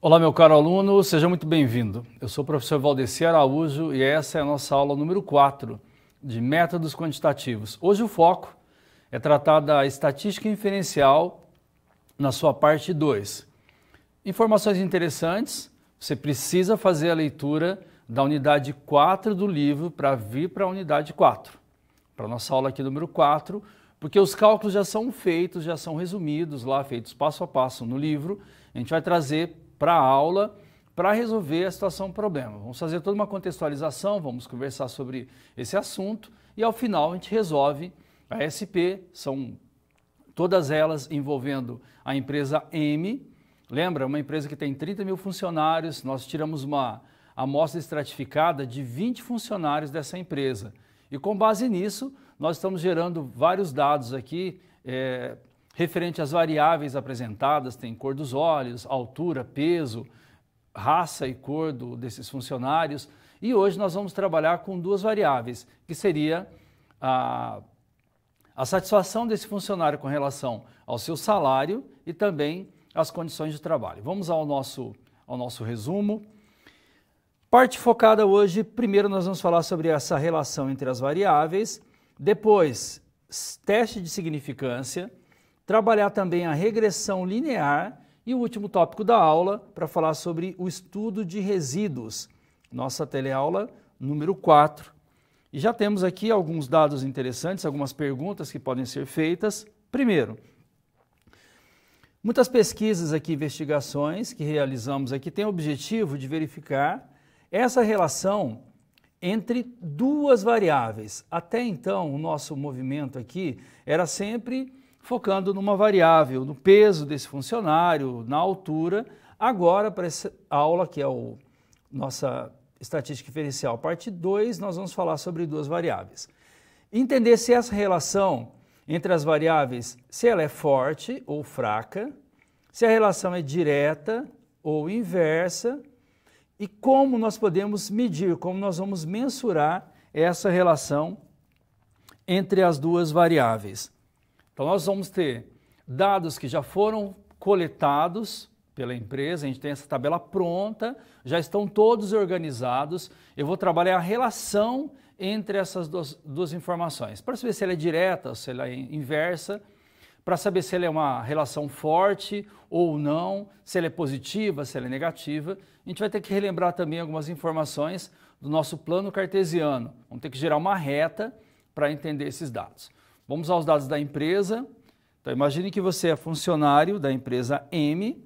Olá, meu caro aluno, seja muito bem-vindo. Eu sou o professor Valdeci Araújo e essa é a nossa aula número 4 de métodos quantitativos. Hoje o foco é tratar da estatística inferencial na sua parte 2. Informações interessantes, você precisa fazer a leitura da unidade 4 do livro para vir para a unidade 4, para a nossa aula aqui número 4, porque os cálculos já são feitos, já são resumidos lá, feitos passo a passo no livro. A gente vai trazer para a aula para resolver a situação problema. Vamos fazer toda uma contextualização, vamos conversar sobre esse assunto e ao final a gente resolve a SP, são todas elas envolvendo a empresa M. Lembra, uma empresa que tem 30 mil funcionários, nós tiramos uma amostra estratificada de 20 funcionários dessa empresa. E com base nisso, nós estamos gerando vários dados aqui, referente às variáveis apresentadas, tem cor dos olhos, altura, peso, raça e cor desses funcionários. E hoje nós vamos trabalhar com duas variáveis, que seria a satisfação desse funcionário com relação ao seu salário e também as condições de trabalho. Vamos ao nosso resumo. Parte focada hoje, primeiro nós vamos falar sobre essa relação entre as variáveis, depois teste de significância, trabalhar também a regressão linear e o último tópico da aula para falar sobre o estudo de resíduos, nossa teleaula número 4. E já temos aqui alguns dados interessantes, algumas perguntas que podem ser feitas. Primeiro, muitas pesquisas aqui, investigações que realizamos aqui têm o objetivo de verificar essa relação entre duas variáveis. Até então, o nosso movimento aqui era sempre focando numa variável, no peso desse funcionário, na altura. Agora, para essa aula, que é nossa estatística inferencial, parte 2, nós vamos falar sobre duas variáveis. Entender se essa relação entre as variáveis, se ela é forte ou fraca, se a relação é direta ou inversa, e como nós podemos medir, como nós vamos mensurar essa relação entre as duas variáveis. Então, nós vamos ter dados que já foram coletados pela empresa, a gente tem essa tabela pronta, já estão todos organizados. Eu vou trabalhar a relação entre essas duas informações, para saber se ela é direta ou se ela é inversa, para saber se ela é uma relação forte ou não, se ela é positiva, se ela é negativa. A gente vai ter que relembrar também algumas informações do nosso plano cartesiano. Vamos ter que gerar uma reta para entender esses dados. Vamos aos dados da empresa. Então, imagine que você é funcionário da empresa M.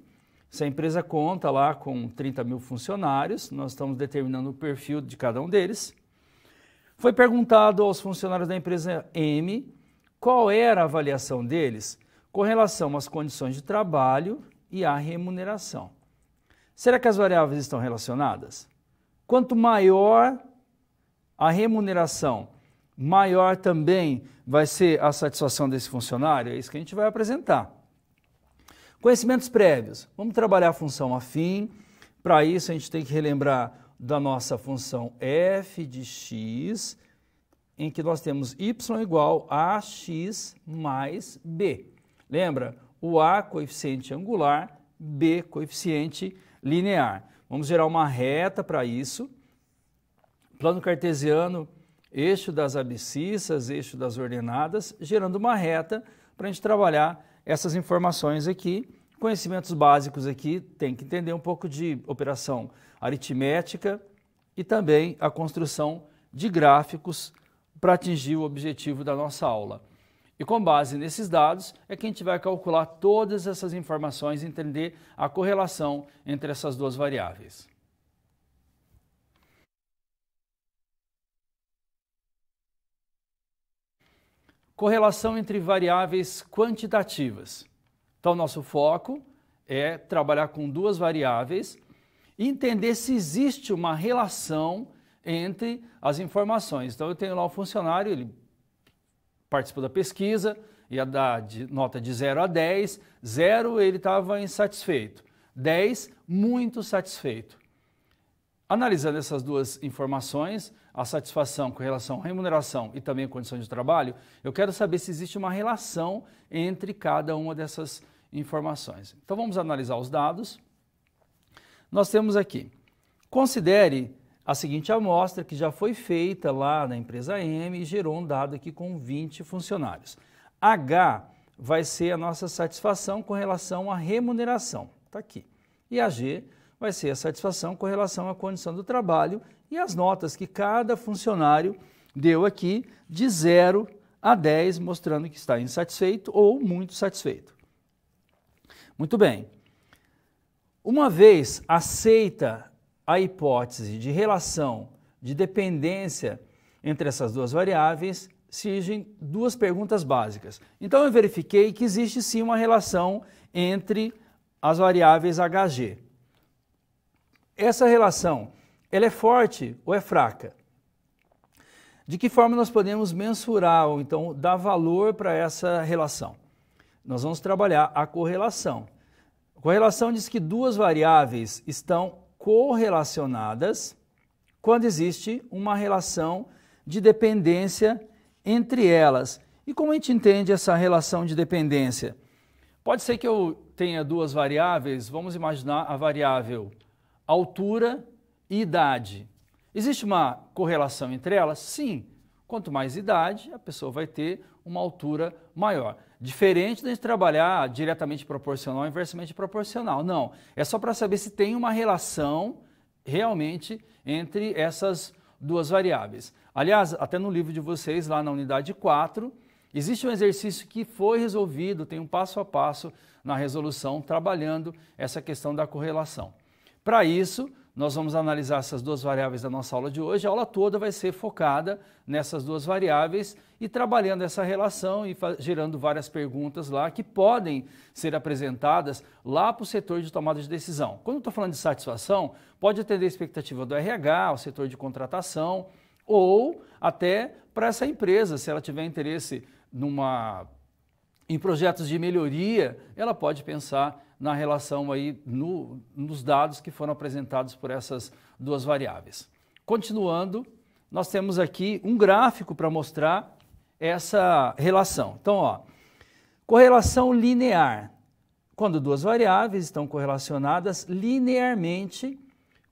Essa empresa conta lá com 30 mil funcionários. Nós estamos determinando o perfil de cada um deles. Foi perguntado aos funcionários da empresa M qual era a avaliação deles com relação às condições de trabalho e à remuneração. Será que as variáveis estão relacionadas? Quanto maior a remuneração, maior também vai ser a satisfação desse funcionário? É isso que a gente vai apresentar. Conhecimentos prévios. Vamos trabalhar a função afim. Para isso, a gente tem que relembrar da nossa função f de x, em que nós temos y igual a x mais b. Lembra? O a, coeficiente angular, b, coeficiente linear. Vamos gerar uma reta para isso. Plano cartesiano, eixo das abscissas, eixo das ordenadas, gerando uma reta para a gente trabalhar essas informações aqui. Conhecimentos básicos aqui, tem que entender um pouco de operação aritmética e também a construção de gráficos para atingir o objetivo da nossa aula. E com base nesses dados é que a gente vai calcular todas essas informações e entender a correlação entre essas duas variáveis. Correlação entre variáveis quantitativas. Então, nosso foco é trabalhar com duas variáveis e entender se existe uma relação entre as informações. Então, eu tenho lá um funcionário, ele participou da pesquisa, ia dar nota de 0 a 10, 0 ele estava insatisfeito, 10 muito satisfeito. Analisando essas duas informações, a satisfação com relação à remuneração e também a condição de trabalho, eu quero saber se existe uma relação entre cada uma dessas informações. Então vamos analisar os dados. nós temos aqui, considere a seguinte amostra que já foi feita lá na empresa M e gerou um dado aqui com 20 funcionários. H vai ser a nossa satisfação com relação à remuneração, está aqui. E a G vai ser a satisfação com relação à condição do trabalho e as notas que cada funcionário deu aqui de 0 a 10, mostrando que está insatisfeito ou muito satisfeito. Muito bem. Uma vez aceita a hipótese de relação de dependência entre essas duas variáveis, surgem duas perguntas básicas. Então eu verifiquei que existe sim uma relação entre as variáveis HG. Essa relação, ela é forte ou é fraca? De que forma nós podemos mensurar ou então dar valor para essa relação? Nós vamos trabalhar a correlação. A correlação diz que duas variáveis estão correlacionadas quando existe uma relação de dependência entre elas. E como a gente entende essa relação de dependência? Pode ser que eu tenha duas variáveis, vamos imaginar a variável altura e idade. Existe uma correlação entre elas? Sim. Quanto mais idade, a pessoa vai ter uma altura maior. Diferente de a gente trabalhar diretamente proporcional ou inversamente proporcional. Não, é só para saber se tem uma relação realmente entre essas duas variáveis. Aliás, até no livro de vocês, lá na unidade 4, existe um exercício que foi resolvido, tem um passo a passo na resolução, trabalhando essa questão da correlação. Para isso, nós vamos analisar essas duas variáveis da nossa aula de hoje. A aula toda vai ser focada nessas duas variáveis e trabalhando essa relação e gerando várias perguntas lá que podem ser apresentadas lá para o setor de tomada de decisão. Quando eu estou falando de satisfação, pode atender a expectativa do RH, o setor de contratação ou até para essa empresa, se ela tiver interesse em projetos de melhoria, ela pode pensar na relação aí nos dados que foram apresentados por essas duas variáveis. Continuando, nós temos aqui um gráfico para mostrar essa relação. Então, ó, correlação linear. Quando duas variáveis estão correlacionadas linearmente,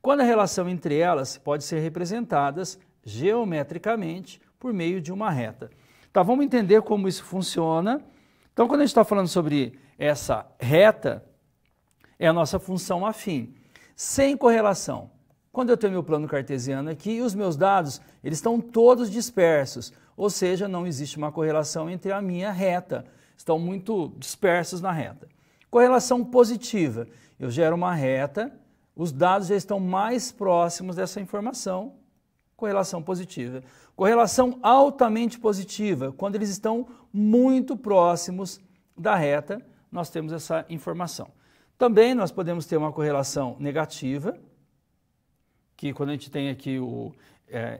quando a relação entre elas pode ser representadas geometricamente por meio de uma reta. Tá, vamos entender como isso funciona. Então, quando a gente está falando sobre essa reta, é a nossa função afim. Sem correlação. Quando eu tenho meu plano cartesiano aqui, os meus dados eles estão todos dispersos, ou seja, não existe uma correlação entre a minha reta. Estão muito dispersos na reta. Correlação positiva. Eu gero uma reta, os dados já estão mais próximos dessa informação. Correlação positiva. Correlação altamente positiva. Quando eles estão muito próximos da reta, nós temos essa informação. Também nós podemos ter uma correlação negativa, que quando a gente tem aqui o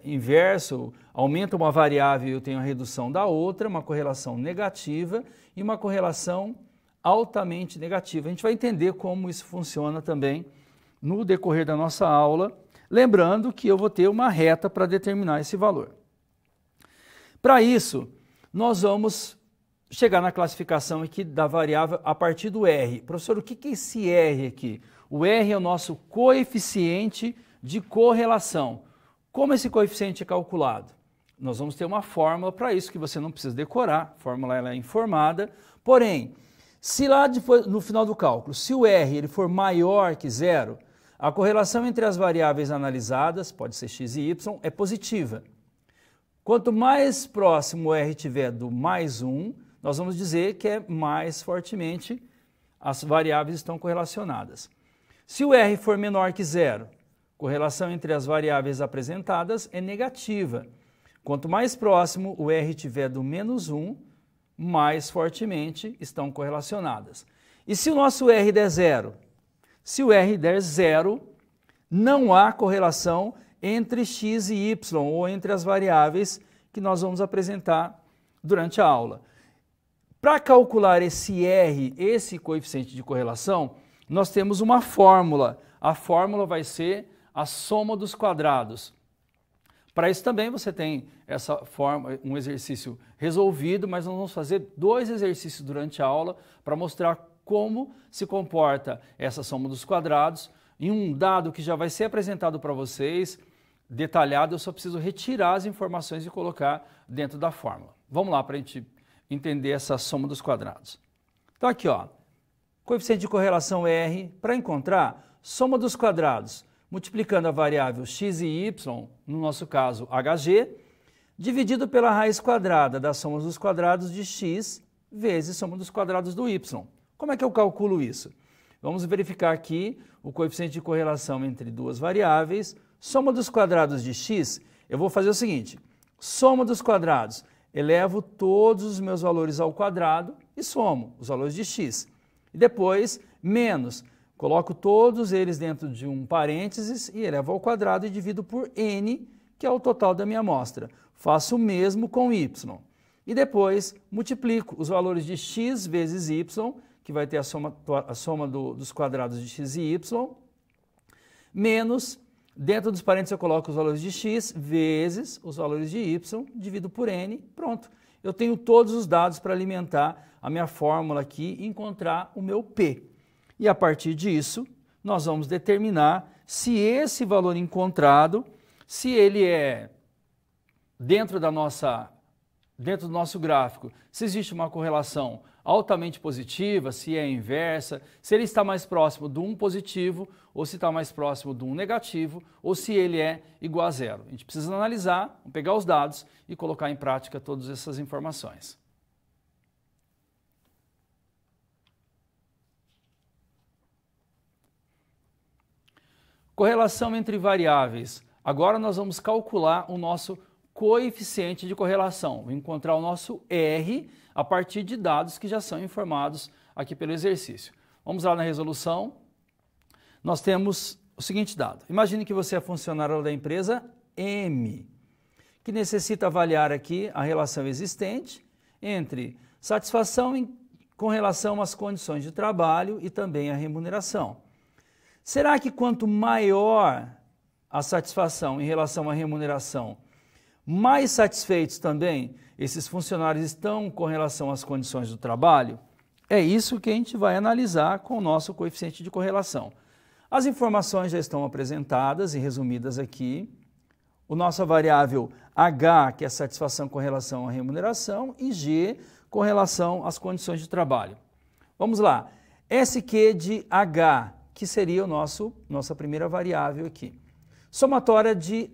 inverso, aumenta uma variável e eu tenho a redução da outra, uma correlação negativa e uma correlação altamente negativa. A gente vai entender como isso funciona também no decorrer da nossa aula, lembrando que eu vou ter uma reta para determinar esse valor. Para isso, nós vamos chegar na classificação aqui da variável a partir do R. Professor, o que é esse R aqui? O R é o nosso coeficiente de correlação. Como esse coeficiente é calculado? Nós vamos ter uma fórmula para isso, que você não precisa decorar, a fórmula ela é informada. Porém, se lá no final do cálculo, se o R ele for maior que 0, a correlação entre as variáveis analisadas, pode ser x e y, é positiva. Quanto mais próximo o R tiver do mais 1, nós vamos dizer que é mais fortemente as variáveis estão correlacionadas. Se o R for menor que 0, correlação entre as variáveis apresentadas é negativa. Quanto mais próximo o R tiver do menos 1, mais fortemente estão correlacionadas. E se o nosso R der 0? Se o R der 0, não há correlação entre x e y, ou entre as variáveis que nós vamos apresentar durante a aula. Para calcular esse R, esse coeficiente de correlação, nós temos uma fórmula. A fórmula vai ser a soma dos quadrados. Para isso também você tem essa forma, um exercício resolvido, mas nós vamos fazer 2 exercícios durante a aula para mostrar como se comporta essa soma dos quadrados em um dado que já vai ser apresentado para vocês, detalhado, eu só preciso retirar as informações e colocar dentro da fórmula. Vamos lá para a gente entender essa soma dos quadrados. Então aqui, ó, coeficiente de correlação R, para encontrar soma dos quadrados, multiplicando a variável x e y, no nosso caso hg, dividido pela raiz quadrada da soma dos quadrados de x vezes soma dos quadrados do y. Como é que eu calculo isso? Vamos verificar aqui o coeficiente de correlação entre duas variáveis. Soma dos quadrados de x, eu vou fazer o seguinte, soma dos quadrados, elevo todos os meus valores ao quadrado e somo os valores de x. E depois, menos, coloco todos eles dentro de um parênteses e elevo ao quadrado e divido por n, que é o total da minha amostra. Faço o mesmo com y. E depois, multiplico os valores de x vezes y, que vai ter a soma dos quadrados de x e y, menos, dentro dos parênteses eu coloco os valores de x vezes os valores de y, divido por n, pronto. Eu tenho todos os dados para alimentar a minha fórmula aqui e encontrar o meu P. E a partir disso, nós vamos determinar se esse valor encontrado, se ele é dentro do nosso gráfico, se existe uma correlação altamente positiva, se é inversa, se ele está mais próximo de um positivo ou se está mais próximo de um negativo ou se ele é igual a zero. A gente precisa analisar, pegar os dados e colocar em prática todas essas informações. Correlação entre variáveis. Agora nós vamos calcular o nosso coeficiente de correlação. Vou encontrar o nosso R a partir de dados que já são informados aqui pelo exercício. Vamos lá na resolução. Nós temos o seguinte dado. Imagine que você é funcionário da empresa M, que necessita avaliar aqui a relação existente entre satisfação com relação às condições de trabalho e também a remuneração. Será que quanto maior a satisfação em relação à remuneração, mais satisfeitos também esses funcionários estão com relação às condições do trabalho? É isso que a gente vai analisar com o nosso coeficiente de correlação. As informações já estão apresentadas e resumidas aqui. O nossa variável H, que é a satisfação com relação à remuneração, e G, com relação às condições de trabalho. Vamos lá. SQ de H, que seria nossa primeira variável aqui. Somatória de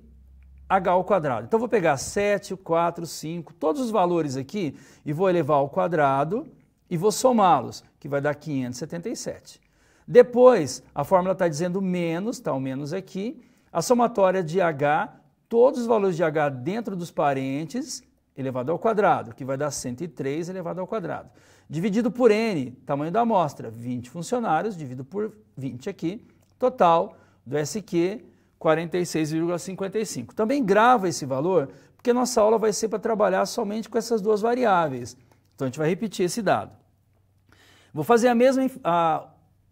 H ao quadrado. Então, vou pegar 7, 4, 5, todos os valores aqui e vou elevar ao quadrado e vou somá-los, que vai dar 577. Depois, a fórmula está dizendo menos, está o menos aqui, a somatória de H, todos os valores de H dentro dos parênteses, elevado ao quadrado, que vai dar 103 elevado ao quadrado. Dividido por N, tamanho da amostra, 20 funcionários, dividido por 20 aqui, total do SQ, 46,55. Também grava esse valor, porque nossa aula vai ser para trabalhar somente com essas duas variáveis. Então, a gente vai repetir esse dado. Vou fazer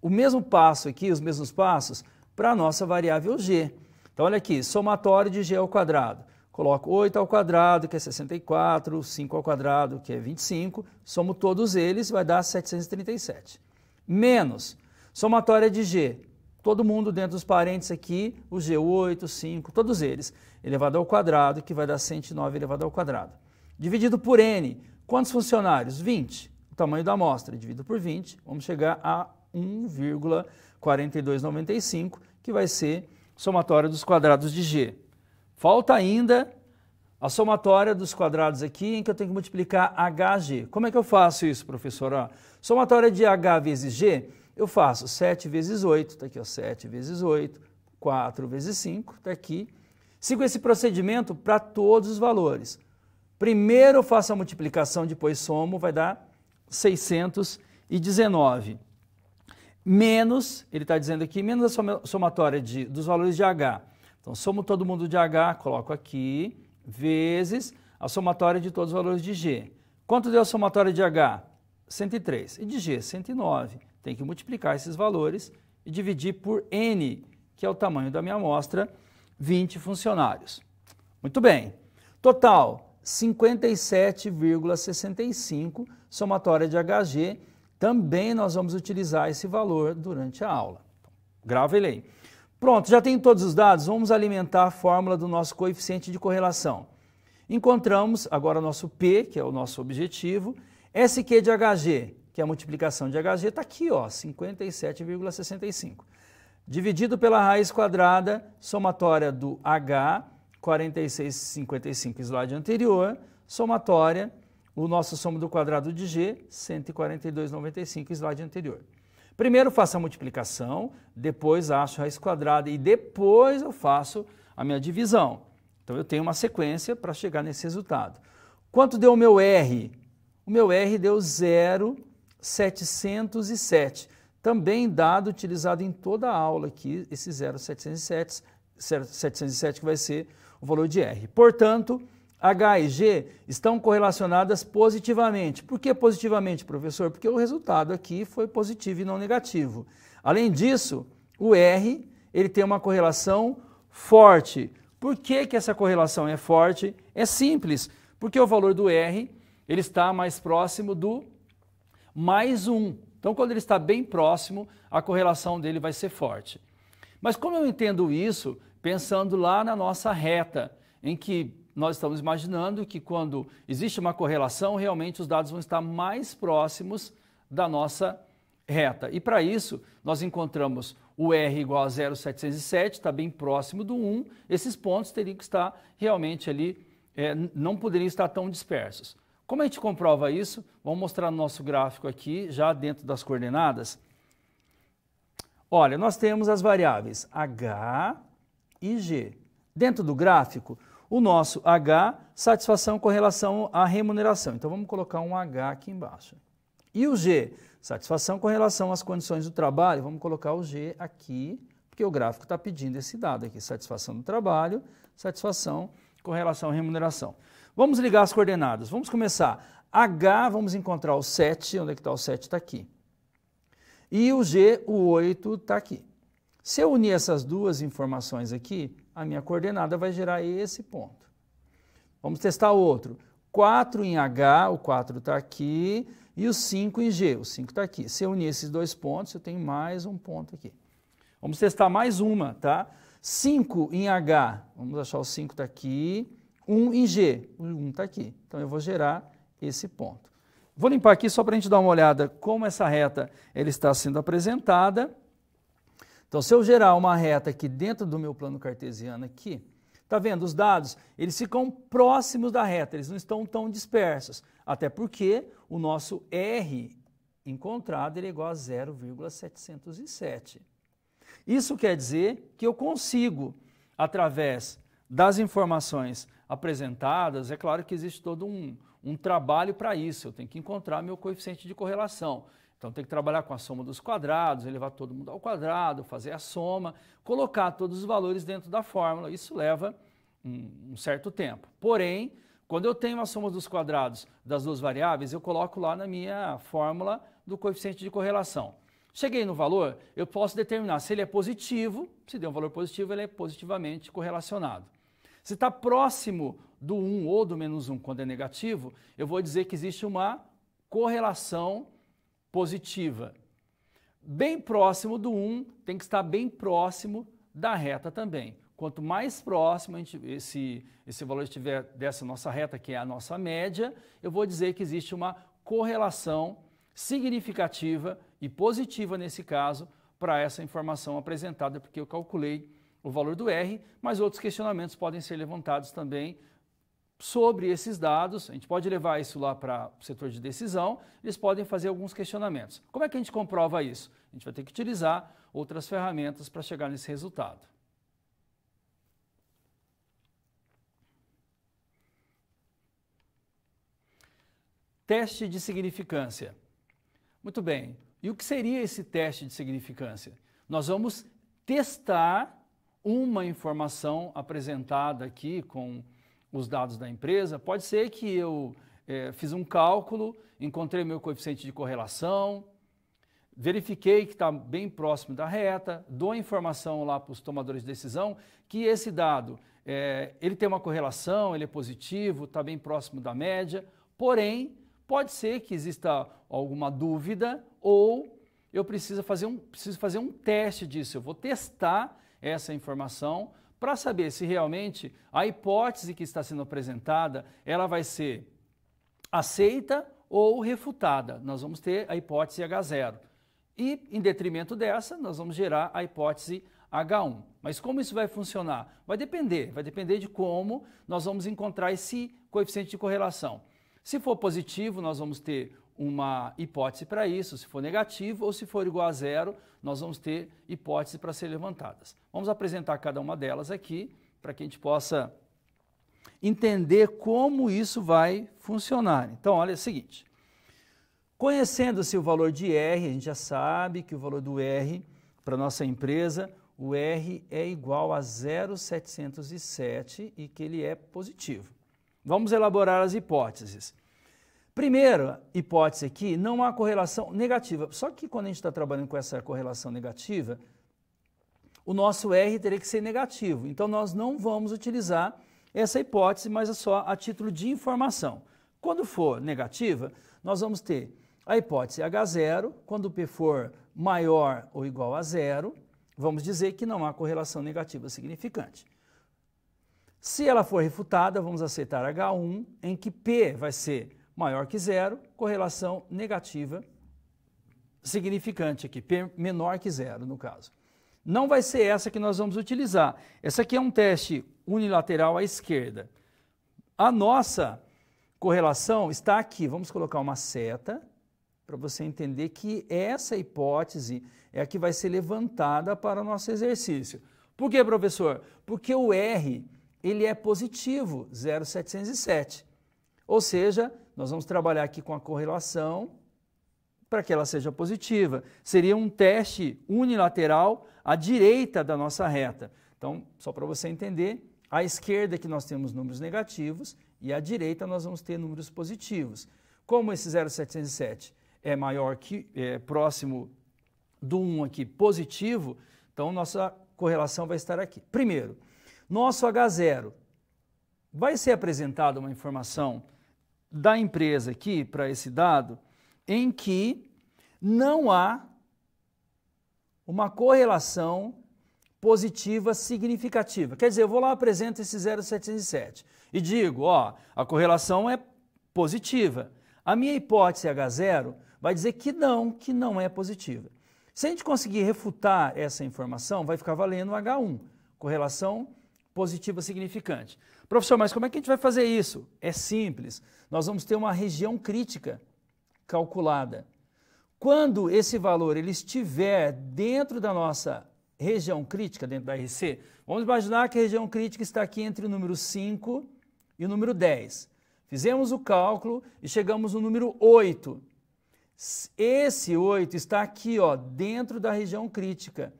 o mesmo passo aqui, os mesmos passos, para a nossa variável G. Então, olha aqui, somatório de G ao quadrado. Coloco 8 ao quadrado, que é 64, 5 ao quadrado, que é 25, somo todos eles, vai dar 737. Menos, somatória de G, todo mundo dentro dos parênteses aqui, o G8, 5, todos eles, elevado ao quadrado, que vai dar 109 elevado ao quadrado. Dividido por N, quantos funcionários? 20, o tamanho da amostra, dividido por 20, vamos chegar a 1,4295, que vai ser somatória dos quadrados de G. Falta ainda a somatória dos quadrados aqui, em que eu tenho que multiplicar HG. Como é que eu faço isso, professor? Somatória de H vezes G, eu faço 7 vezes 8, está aqui, ó, 7 vezes 8, 4 vezes 5, está aqui. Sigo esse procedimento para todos os valores. Primeiro eu faço a multiplicação, depois somo, vai dar 619. Menos, ele está dizendo aqui, menos a somatória dos valores de H. Então, somo todo mundo de H, coloco aqui, vezes a somatória de todos os valores de G. Quanto deu a somatória de H? 103. E de G? 109. Tem que multiplicar esses valores e dividir por N, que é o tamanho da minha amostra, 20 funcionários. Muito bem. Total, 57,65, somatória de HG. Também nós vamos utilizar esse valor durante a aula. Grava ele aí. Pronto, já tem todos os dados, vamos alimentar a fórmula do nosso coeficiente de correlação. Encontramos agora o nosso P, que é o nosso objetivo, SQ de HG, que é a multiplicação de HG, está aqui, ó, 57,65. Dividido pela raiz quadrada, somatória do H, 46,55, slide anterior, somatória, o nosso soma do quadrado de G, 142,95, slide anterior. Primeiro faço a multiplicação, depois acho a raiz quadrada e depois eu faço a minha divisão. Então eu tenho uma sequência para chegar nesse resultado. Quanto deu o meu R? O meu R deu 0,707. Também dado utilizado em toda a aula aqui, esse 0,707 que vai ser o valor de R. Portanto, H e G estão correlacionadas positivamente. Por que positivamente, professor? Porque o resultado aqui foi positivo e não negativo. Além disso, o R ele tem uma correlação forte. Por que essa correlação é forte? É simples, porque o valor do R ele está mais próximo do mais 1. Então, quando ele está bem próximo, a correlação dele vai ser forte. Mas como eu entendo isso? Pensando lá na nossa reta, em que nós estamos imaginando que quando existe uma correlação, realmente os dados vão estar mais próximos da nossa reta. E para isso, nós encontramos o R igual a 0,707, está bem próximo do 1. Esses pontos teriam que estar realmente ali, não poderiam estar tão dispersos. Como a gente comprova isso? Vamos mostrar no nosso gráfico aqui, já dentro das coordenadas. Olha, nós temos as variáveis H e G. Dentro do gráfico, o nosso H, satisfação com relação à remuneração. Então, vamos colocar um H aqui embaixo. E o G, satisfação com relação às condições do trabalho. Vamos colocar o G aqui, porque o gráfico está pedindo esse dado aqui. Satisfação do trabalho, satisfação com relação à remuneração. Vamos ligar as coordenadas. Vamos começar. H, vamos encontrar o 7. Onde é que está o 7? Está aqui. E o G, o 8, está aqui. Se eu unir essas duas informações aqui, a minha coordenada vai gerar esse ponto. Vamos testar outro. 4 em H, o 4 está aqui, e o 5 em G, o 5 está aqui. Se eu unir esses dois pontos, eu tenho mais um ponto aqui. Vamos testar mais uma, tá? 5 em H, vamos achar o 5 está aqui, 1 em G, o 1 está aqui. Então eu vou gerar esse ponto. Vou limpar aqui só para a gente dar uma olhada como essa reta ele está sendo apresentada. Então, se eu gerar uma reta aqui dentro do meu plano cartesiano aqui, tá vendo? Os dados, eles ficam próximos da reta, eles não estão tão dispersos. Até porque o nosso R encontrado ele é igual a 0,707. Isso quer dizer que eu consigo, através das informações apresentadas, é claro que existe todo um trabalho para isso, eu tenho que encontrar meu coeficiente de correlação. Então tem que trabalhar com a soma dos quadrados, elevar todo mundo ao quadrado, fazer a soma, colocar todos os valores dentro da fórmula. Isso leva um certo tempo. Porém, quando eu tenho a soma dos quadrados das duas variáveis, eu coloco lá na minha fórmula do coeficiente de correlação. Cheguei no valor, eu posso determinar se ele é positivo, se der um valor positivo, ele é positivamente correlacionado. Se está próximo do 1 ou do menos 1 quando é negativo, eu vou dizer que existe uma correlação positiva. Bem próximo do 1, tem que estar bem próximo da reta também. Quanto mais próximo esse valor estiver dessa nossa reta, que é a nossa média, eu vou dizer que existe uma correlação significativa e positiva nesse caso para essa informação apresentada, porque eu calculei o valor do R, mas outros questionamentos podem ser levantados também sobre esses dados. A gente pode levar isso lá para o setor de decisão, eles podem fazer alguns questionamentos. Como é que a gente comprova isso? A gente vai ter que utilizar outras ferramentas para chegar nesse resultado. Teste de significância. Muito bem. E o que seria esse teste de significância? Nós vamos testar uma informação apresentada aqui com os dados da empresa. Pode ser que eu fiz um cálculo, encontrei meu coeficiente de correlação, verifiquei que está bem próximo da reta, dou a informação lá para os tomadores de decisão que esse dado ele tem uma correlação, ele é positivo, está bem próximo da média, porém, pode ser que exista alguma dúvida ou eu preciso fazer um teste disso. Eu vou testar essa informação para saber se realmente a hipótese que está sendo apresentada, ela vai ser aceita ou refutada. Nós vamos ter a hipótese H0. E, em detrimento dessa, nós vamos gerar a hipótese H1. Mas como isso vai funcionar? Vai depender de como nós vamos encontrar esse coeficiente de correlação. Se for positivo, nós vamos ter uma hipótese para isso, se for negativo ou se for igual a zero, nós vamos ter hipóteses para ser levantadas. Vamos apresentar cada uma delas aqui, para que a gente possa entender como isso vai funcionar. Então, olha o seguinte, conhecendo-se o valor de R, a gente já sabe que o valor do R para a nossa empresa, o R é igual a 0,707 e que ele é positivo. Vamos elaborar as hipóteses. Primeira hipótese aqui, não há correlação negativa. Só que quando a gente está trabalhando com essa correlação negativa, o nosso R teria que ser negativo. Então, nós não vamos utilizar essa hipótese, mas é só a título de informação. Quando for negativa, nós vamos ter a hipótese H0. Quando o P for maior ou igual a zero, vamos dizer que não há correlação negativa significante. Se ela for refutada, vamos aceitar H1, em que P vai ser maior que zero, correlação negativa significante aqui, P menor que zero no caso. Não vai ser essa que nós vamos utilizar. Essa aqui é um teste unilateral à esquerda. A nossa correlação está aqui. Vamos colocar uma seta para você entender que essa hipótese é a que vai ser levantada para o nosso exercício. Por quê, professor? Porque o R ele é positivo, 0,707. Ou seja, nós vamos trabalhar aqui com a correlação para que ela seja positiva. Seria um teste unilateral à direita da nossa reta. Então, só para você entender, à esquerda que nós temos números negativos e à direita nós vamos ter números positivos. Como esse 0,707 é maior que, próximo do 1 aqui, positivo, então nossa correlação vai estar aqui. Primeiro, nosso H0 vai ser apresentada uma informação da empresa aqui, para esse dado, em que não há uma correlação positiva significativa. Quer dizer, eu vou lá, apresento esse 0,707 e digo, ó, a correlação é positiva. A minha hipótese H0 vai dizer que não é positiva. Se a gente conseguir refutar essa informação, vai ficar valendo H1, correlação positiva significante. Professor, mas como é que a gente vai fazer isso? É simples, nós vamos ter uma região crítica calculada. Quando esse valor ele estiver dentro da nossa região crítica, dentro da RC, vamos imaginar que a região crítica está aqui entre o número 5 e o número 10. Fizemos o cálculo e chegamos no número 8. Esse 8 está aqui, ó, dentro da região crítica.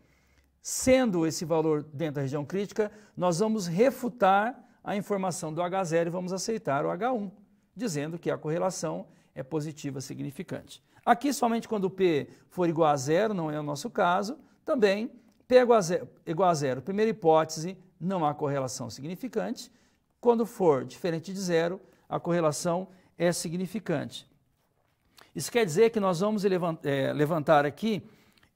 Sendo esse valor dentro da região crítica, nós vamos refutar a informação do H0 e vamos aceitar o H1, dizendo que a correlação é positiva significante. Aqui, somente quando o P for igual a zero, não é o nosso caso, também P igual a zero. Primeira hipótese, não há correlação significante. Quando for diferente de zero, a correlação é significante. Isso quer dizer que nós vamos levantar aqui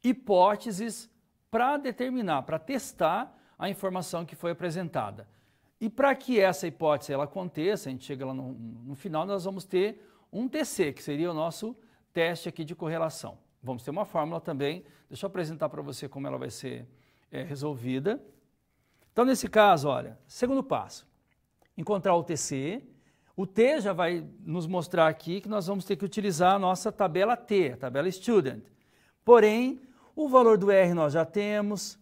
hipóteses para determinar, para testar a informação que foi apresentada. E para que essa hipótese ela aconteça, a gente chega lá no final, nós vamos ter um TC, que seria o nosso teste aqui de correlação. Vamos ter uma fórmula também, deixa eu apresentar para você como ela vai ser resolvida. Então, nesse caso, olha, segundo passo, encontrar o TC. O T já vai nos mostrar aqui que nós vamos ter que utilizar a nossa tabela T, a tabela Student. Porém, o valor do R nós já temos,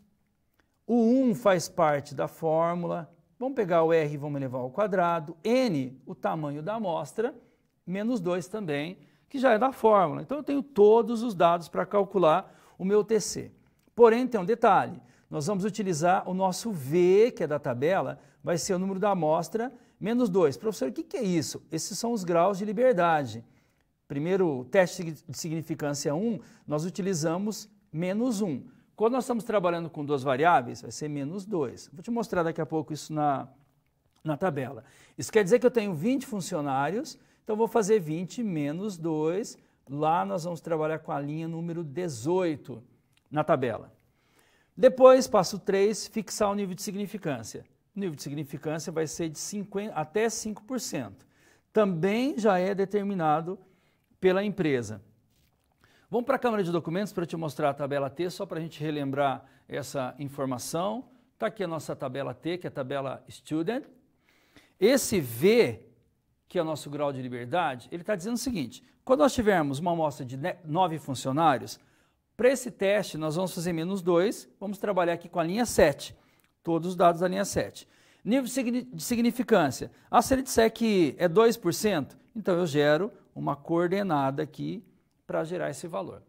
o 1 faz parte da fórmula, vamos pegar o R e vamos elevar ao quadrado, N, o tamanho da amostra, menos 2 também, que já é da fórmula. Então, eu tenho todos os dados para calcular o meu TC. Porém, tem um detalhe, nós vamos utilizar o nosso V, que é da tabela, vai ser o número da amostra, menos 2. Professor, o que é isso? Esses são os graus de liberdade. Primeiro, teste de significância 1, nós utilizamos menos 1. Quando nós estamos trabalhando com duas variáveis, vai ser menos 2. Vou te mostrar daqui a pouco isso na tabela. Isso quer dizer que eu tenho 20 funcionários, então vou fazer 20 menos 2. Lá nós vamos trabalhar com a linha número 18 na tabela. Depois, passo 3, fixar o nível de significância. O nível de significância vai ser de 50 até 5%. Também já é determinado pela empresa. Vamos para a Câmara de Documentos para eu te mostrar a tabela T, só para a gente relembrar essa informação. Está aqui a nossa tabela T, que é a tabela Student. Esse V, que é o nosso grau de liberdade, ele está dizendo o seguinte: quando nós tivermos uma amostra de 9 funcionários, para esse teste nós vamos fazer -2, vamos trabalhar aqui com a linha 7, todos os dados da linha 7. Nível de significância, se ele disser que é 2%, então eu gero uma coordenada aqui para gerar esse valor.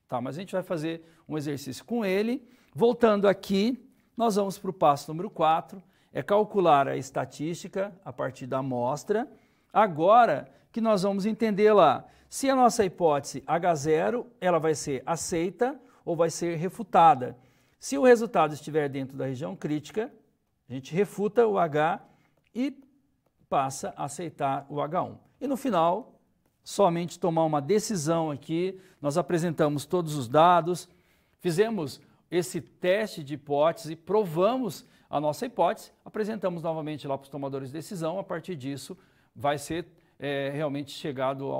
Tá, mas a gente vai fazer um exercício com ele. Voltando aqui, nós vamos para o passo número 4, é calcular a estatística a partir da amostra. Agora que nós vamos entender lá, se a nossa hipótese H0, ela vai ser aceita ou vai ser refutada. Se o resultado estiver dentro da região crítica, a gente refuta o H e passa a aceitar o H1. E no final, somente tomar uma decisão aqui, nós apresentamos todos os dados, fizemos esse teste de hipótese, provamos a nossa hipótese, apresentamos novamente lá para os tomadores de decisão, a partir disso vai ser realmente chegado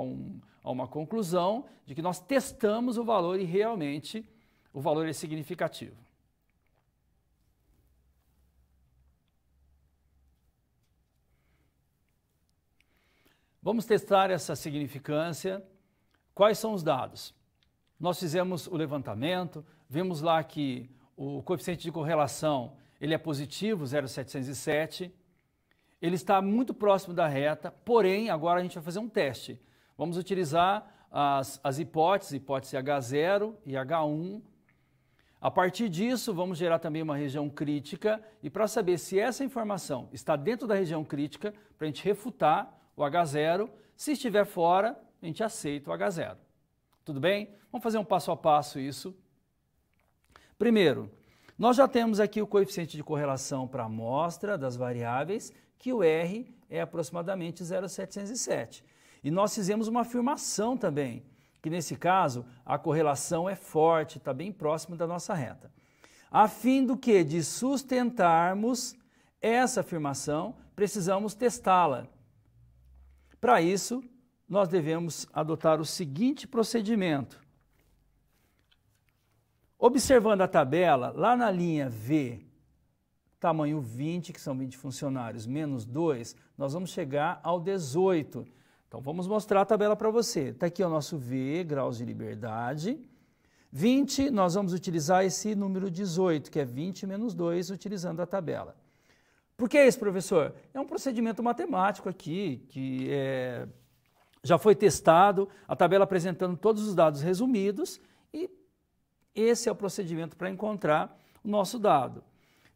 a uma conclusão de que nós testamos o valor e realmente o valor é significativo. Vamos testar essa significância. Quais são os dados? Nós fizemos o levantamento, vimos lá que o coeficiente de correlação ele é positivo, 0,707. Ele está muito próximo da reta, porém, agora a gente vai fazer um teste. Vamos utilizar as hipóteses, hipótese H0 e H1. A partir disso, vamos gerar também uma região crítica e para saber se essa informação está dentro da região crítica, para a gente refutar o H0, se estiver fora, a gente aceita o H0. Tudo bem? Vamos fazer um passo a passo isso. Primeiro, nós já temos aqui o coeficiente de correlação para a amostra das variáveis, que o R é aproximadamente 0,707. E nós fizemos uma afirmação também, que nesse caso a correlação é forte, está bem próximo da nossa reta. A fim do que? De sustentarmos essa afirmação, precisamos testá-la. Para isso, nós devemos adotar o seguinte procedimento. Observando a tabela, lá na linha V, tamanho 20, que são 20 funcionários, menos 2, nós vamos chegar ao 18. Então, vamos mostrar a tabela para você. Está aqui o nosso V, graus de liberdade. 20, nós vamos utilizar esse número 18, que é 20 menos 2, utilizando a tabela. Por que isso, professor? É um procedimento matemático aqui, que já foi testado, a tabela apresentando todos os dados resumidos, e esse é o procedimento para encontrar o nosso dado.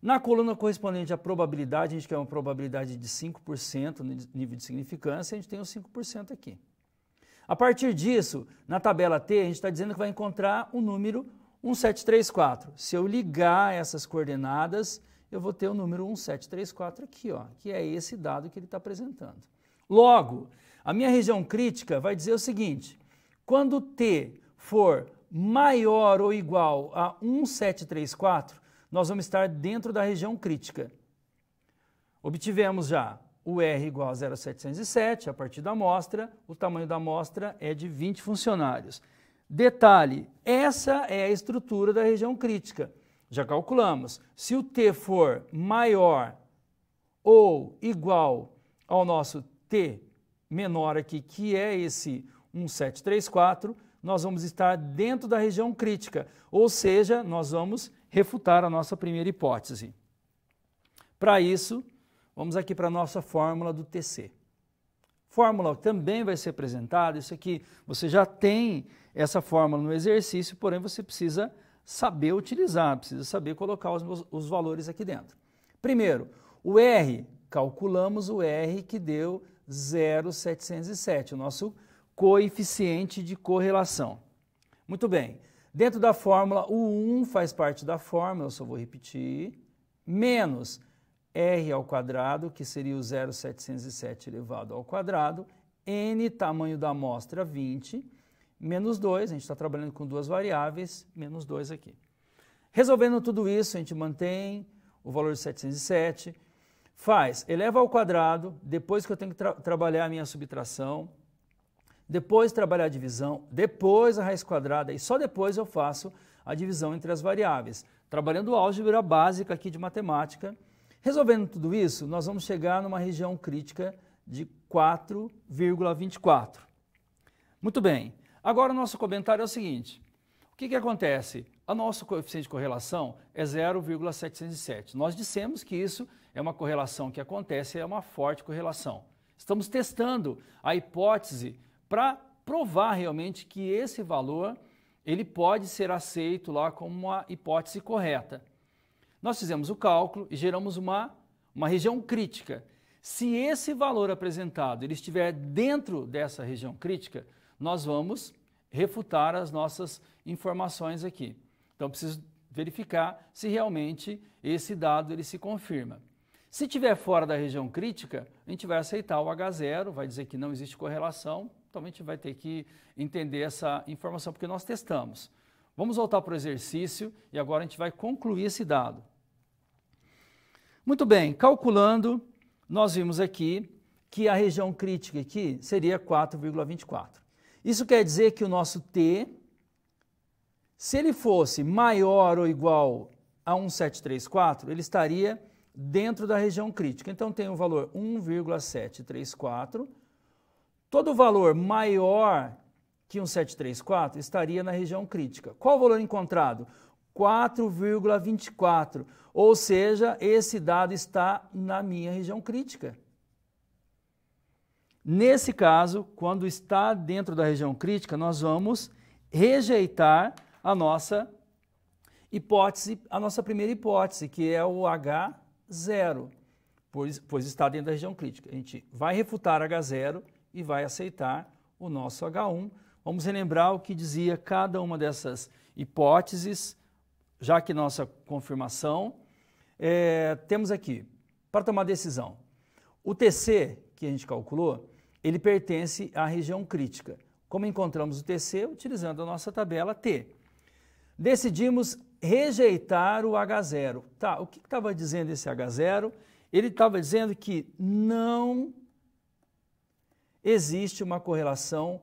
Na coluna correspondente à probabilidade, a gente quer uma probabilidade de 5% no nível de significância, a gente tem os 5% aqui. A partir disso, na tabela T, a gente está dizendo que vai encontrar o número 1734. Se eu ligar essas coordenadas, eu vou ter o número 1734 aqui, ó, que é esse dado que ele está apresentando. Logo, a minha região crítica vai dizer o seguinte: quando T for maior ou igual a 1734, nós vamos estar dentro da região crítica. Obtivemos já o R igual a 0,707 a partir da amostra, o tamanho da amostra é de 20 funcionários. Detalhe, essa é a estrutura da região crítica. Já calculamos, se o T for maior ou igual ao nosso T menor aqui, que é esse 1734, nós vamos estar dentro da região crítica, ou seja, nós vamos refutar a nossa primeira hipótese. Para isso, vamos aqui para a nossa fórmula do TC. Fórmula também vai ser apresentada, isso aqui você já tem essa fórmula no exercício, porém você precisa saber utilizar, precisa saber colocar os valores aqui dentro. Primeiro, o R, calculamos o R que deu 0,707, o nosso coeficiente de correlação. Muito bem, dentro da fórmula, o 1 faz parte da fórmula, eu só vou repetir, menos R ao quadrado, que seria o 0,707 elevado ao quadrado, N, tamanho da amostra, 20, menos 2, a gente está trabalhando com duas variáveis, menos 2 aqui. Resolvendo tudo isso, a gente mantém o valor de 707, eleva ao quadrado, depois que eu tenho que trabalhar a minha subtração, depois trabalhar a divisão, depois a raiz quadrada, e só depois eu faço a divisão entre as variáveis. Trabalhando álgebra básica aqui de matemática, resolvendo tudo isso, nós vamos chegar numa região crítica de 4,24. Muito bem, agora o nosso comentário é o seguinte, o que acontece? O nosso coeficiente de correlação é 0,707. Nós dissemos que isso é uma correlação que acontece, é uma forte correlação. Estamos testando a hipótese para provar realmente que esse valor ele pode ser aceito lá como uma hipótese correta. Nós fizemos o cálculo e geramos uma região crítica. Se esse valor apresentado ele estiver dentro dessa região crítica, nós vamos refutar as nossas informações aqui. Então, preciso verificar se realmente esse dado ele se confirma. Se estiver fora da região crítica, a gente vai aceitar o H0, vai dizer que não existe correlação, então a gente vai ter que entender essa informação, porque nós testamos. Vamos voltar para o exercício e agora a gente vai concluir esse dado. Muito bem, calculando, nós vimos aqui que a região crítica aqui seria 4,24. Isso quer dizer que o nosso T, se ele fosse maior ou igual a 1,734, ele estaria dentro da região crítica. Então tem o valor 1,734. Todo valor maior que 1,734 estaria na região crítica. Qual o valor encontrado? 4,24. Ou seja, esse dado está na minha região crítica. Nesse caso, quando está dentro da região crítica, nós vamos rejeitar a nossa hipótese, a nossa primeira hipótese, que é o H0, pois está dentro da região crítica. A gente vai refutar H0 e vai aceitar o nosso H1. Vamos relembrar o que dizia cada uma dessas hipóteses, já que nossa confirmação. Temos aqui, para tomar decisão, o TC, que a gente calculou, ele pertence à região crítica. Como encontramos o TC? Utilizando a nossa tabela T. Decidimos rejeitar o H0. Tá, o que estava dizendo esse H0? Ele estava dizendo que não existe uma correlação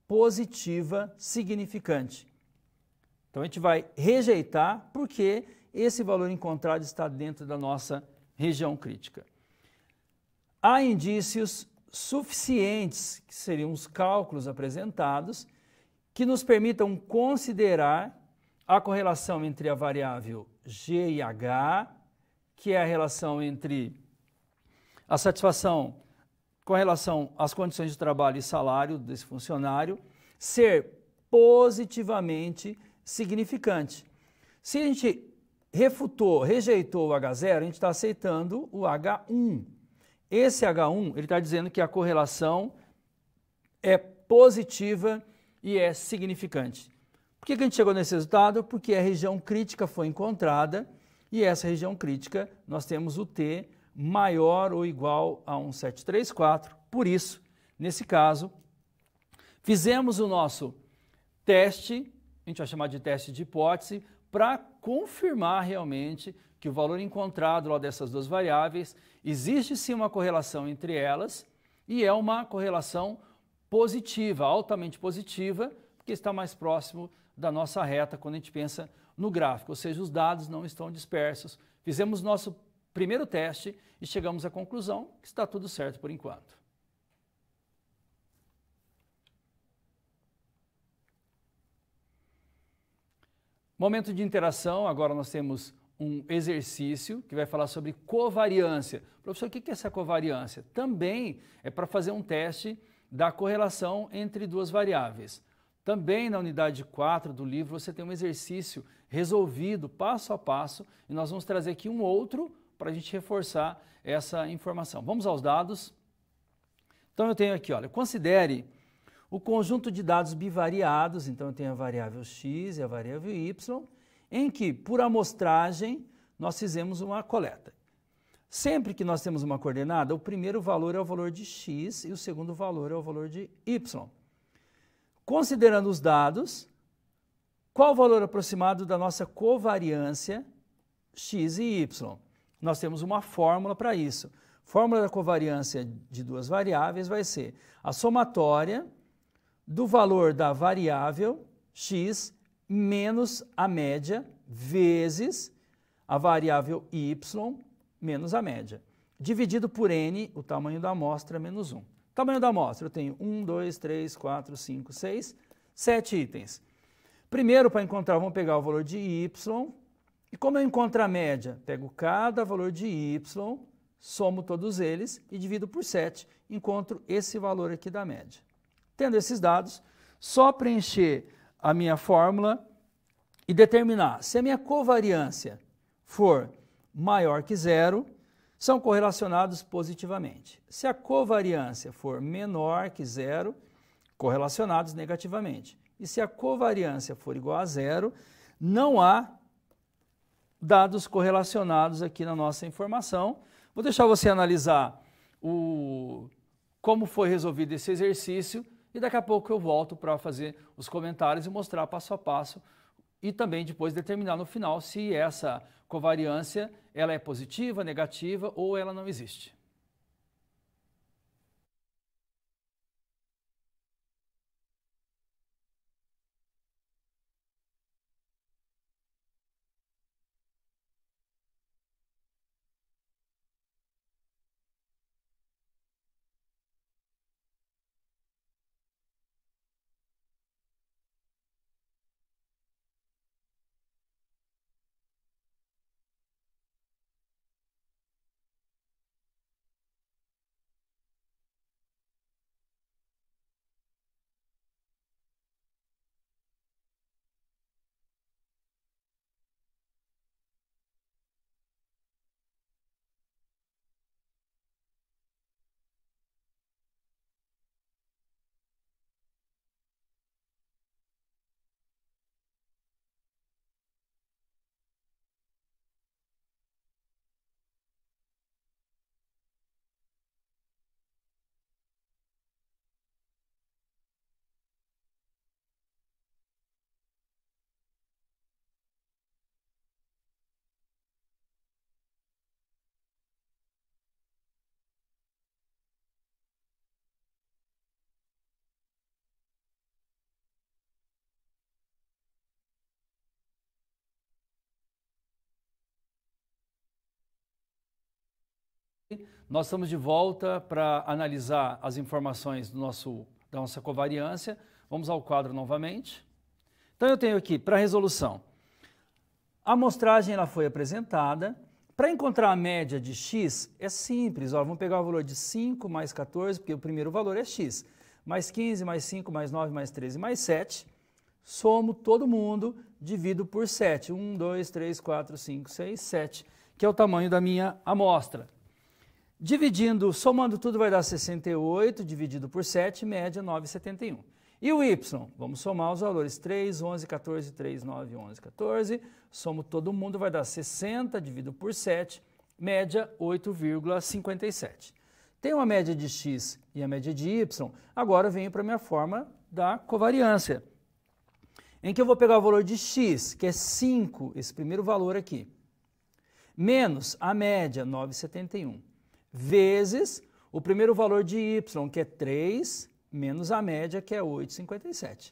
positiva significante. Então a gente vai rejeitar porque esse valor encontrado está dentro da nossa região crítica. Há indícios suficientes, que seriam os cálculos apresentados, que nos permitam considerar a correlação entre a variável G e H, que é a relação entre a satisfação com relação às condições de trabalho e salário desse funcionário, ser positivamente significante. Se a gente rejeitou o H0, a gente está aceitando o H1. Esse H1, ele está dizendo que a correlação é positiva e é significante. Por que a gente chegou nesse resultado? Porque a região crítica foi encontrada e essa região crítica nós temos o T maior ou igual a 1,734. Por isso, nesse caso, fizemos o nosso teste, a gente vai chamar de teste de hipótese, para confirmar realmente que o valor encontrado lá dessas duas variáveis, existe sim uma correlação entre elas e é uma correlação positiva, altamente positiva, porque está mais próximo da nossa reta quando a gente pensa no gráfico, ou seja, os dados não estão dispersos. Fizemos nosso primeiro teste e chegamos à conclusão que está tudo certo por enquanto. Momento de interação, agora nós temos um exercício que vai falar sobre covariância. Professor, o que é essa covariância? Também é para fazer um teste da correlação entre duas variáveis. Também na unidade 4 do livro você tem um exercício resolvido passo a passo e nós vamos trazer aqui um outro para a gente reforçar essa informação. Vamos aos dados. Então eu tenho aqui, olha, considere o conjunto de dados bivariados, então eu tenho a variável x e a variável y, em que, por amostragem, nós fizemos uma coleta. Sempre que nós temos uma coordenada, o primeiro valor é o valor de x e o segundo valor é o valor de y. Considerando os dados, Qual o valor aproximado da nossa covariância x e y? Nós temos uma fórmula para isso. Fórmula da covariância de duas variáveis vai ser a somatória do valor da variável x menos a média vezes a variável y menos a média, dividido por n, o tamanho da amostra, menos 1. Tamanho da amostra, eu tenho 1, 2, 3, 4, 5, 6, 7 itens. Primeiro, para encontrar, vamos pegar o valor de y, e como eu encontro a média? Pego cada valor de y, somo todos eles e divido por 7, encontro esse valor aqui da média. Tendo esses dados, só preencher a minha fórmula e determinar se a minha covariância for maior que zero, são correlacionados positivamente. Se a covariância for menor que zero, correlacionados negativamente. E se a covariância for igual a zero, não há dados correlacionados aqui na nossa informação. Vou deixar você analisar como foi resolvido esse exercício e daqui a pouco eu volto para fazer os comentários e mostrar passo a passo e também depois determinar no final se essa covariância ela é positiva, negativa ou ela não existe. Nós estamos de volta para analisar as informações da nossa covariância. Vamos ao quadro novamente. Então eu tenho aqui, para resolução, a amostragem ela foi apresentada. Para encontrar a média de x, é simples. Ó, vamos pegar o valor de 5 mais 14, porque o primeiro valor é x. Mais 15, mais 5, mais 9, mais 13, mais 7. Somo todo mundo, divido por 7. 1, 2, 3, 4, 5, 6, 7, que é o tamanho da minha amostra. Dividindo, somando tudo vai dar 68, dividido por 7, média 9,71. E o y? Vamos somar os valores 3, 11, 14, 3, 9, 11, 14. Somo todo mundo, vai dar 60, dividido por 7, média 8,57. Tem uma média de x e a média de y, agora eu venho para a minha forma da covariância, em que eu vou pegar o valor de x, que é 5, esse primeiro valor aqui, menos a média, 9,71. Vezes o primeiro valor de y, que é 3, menos a média, que é 8,57.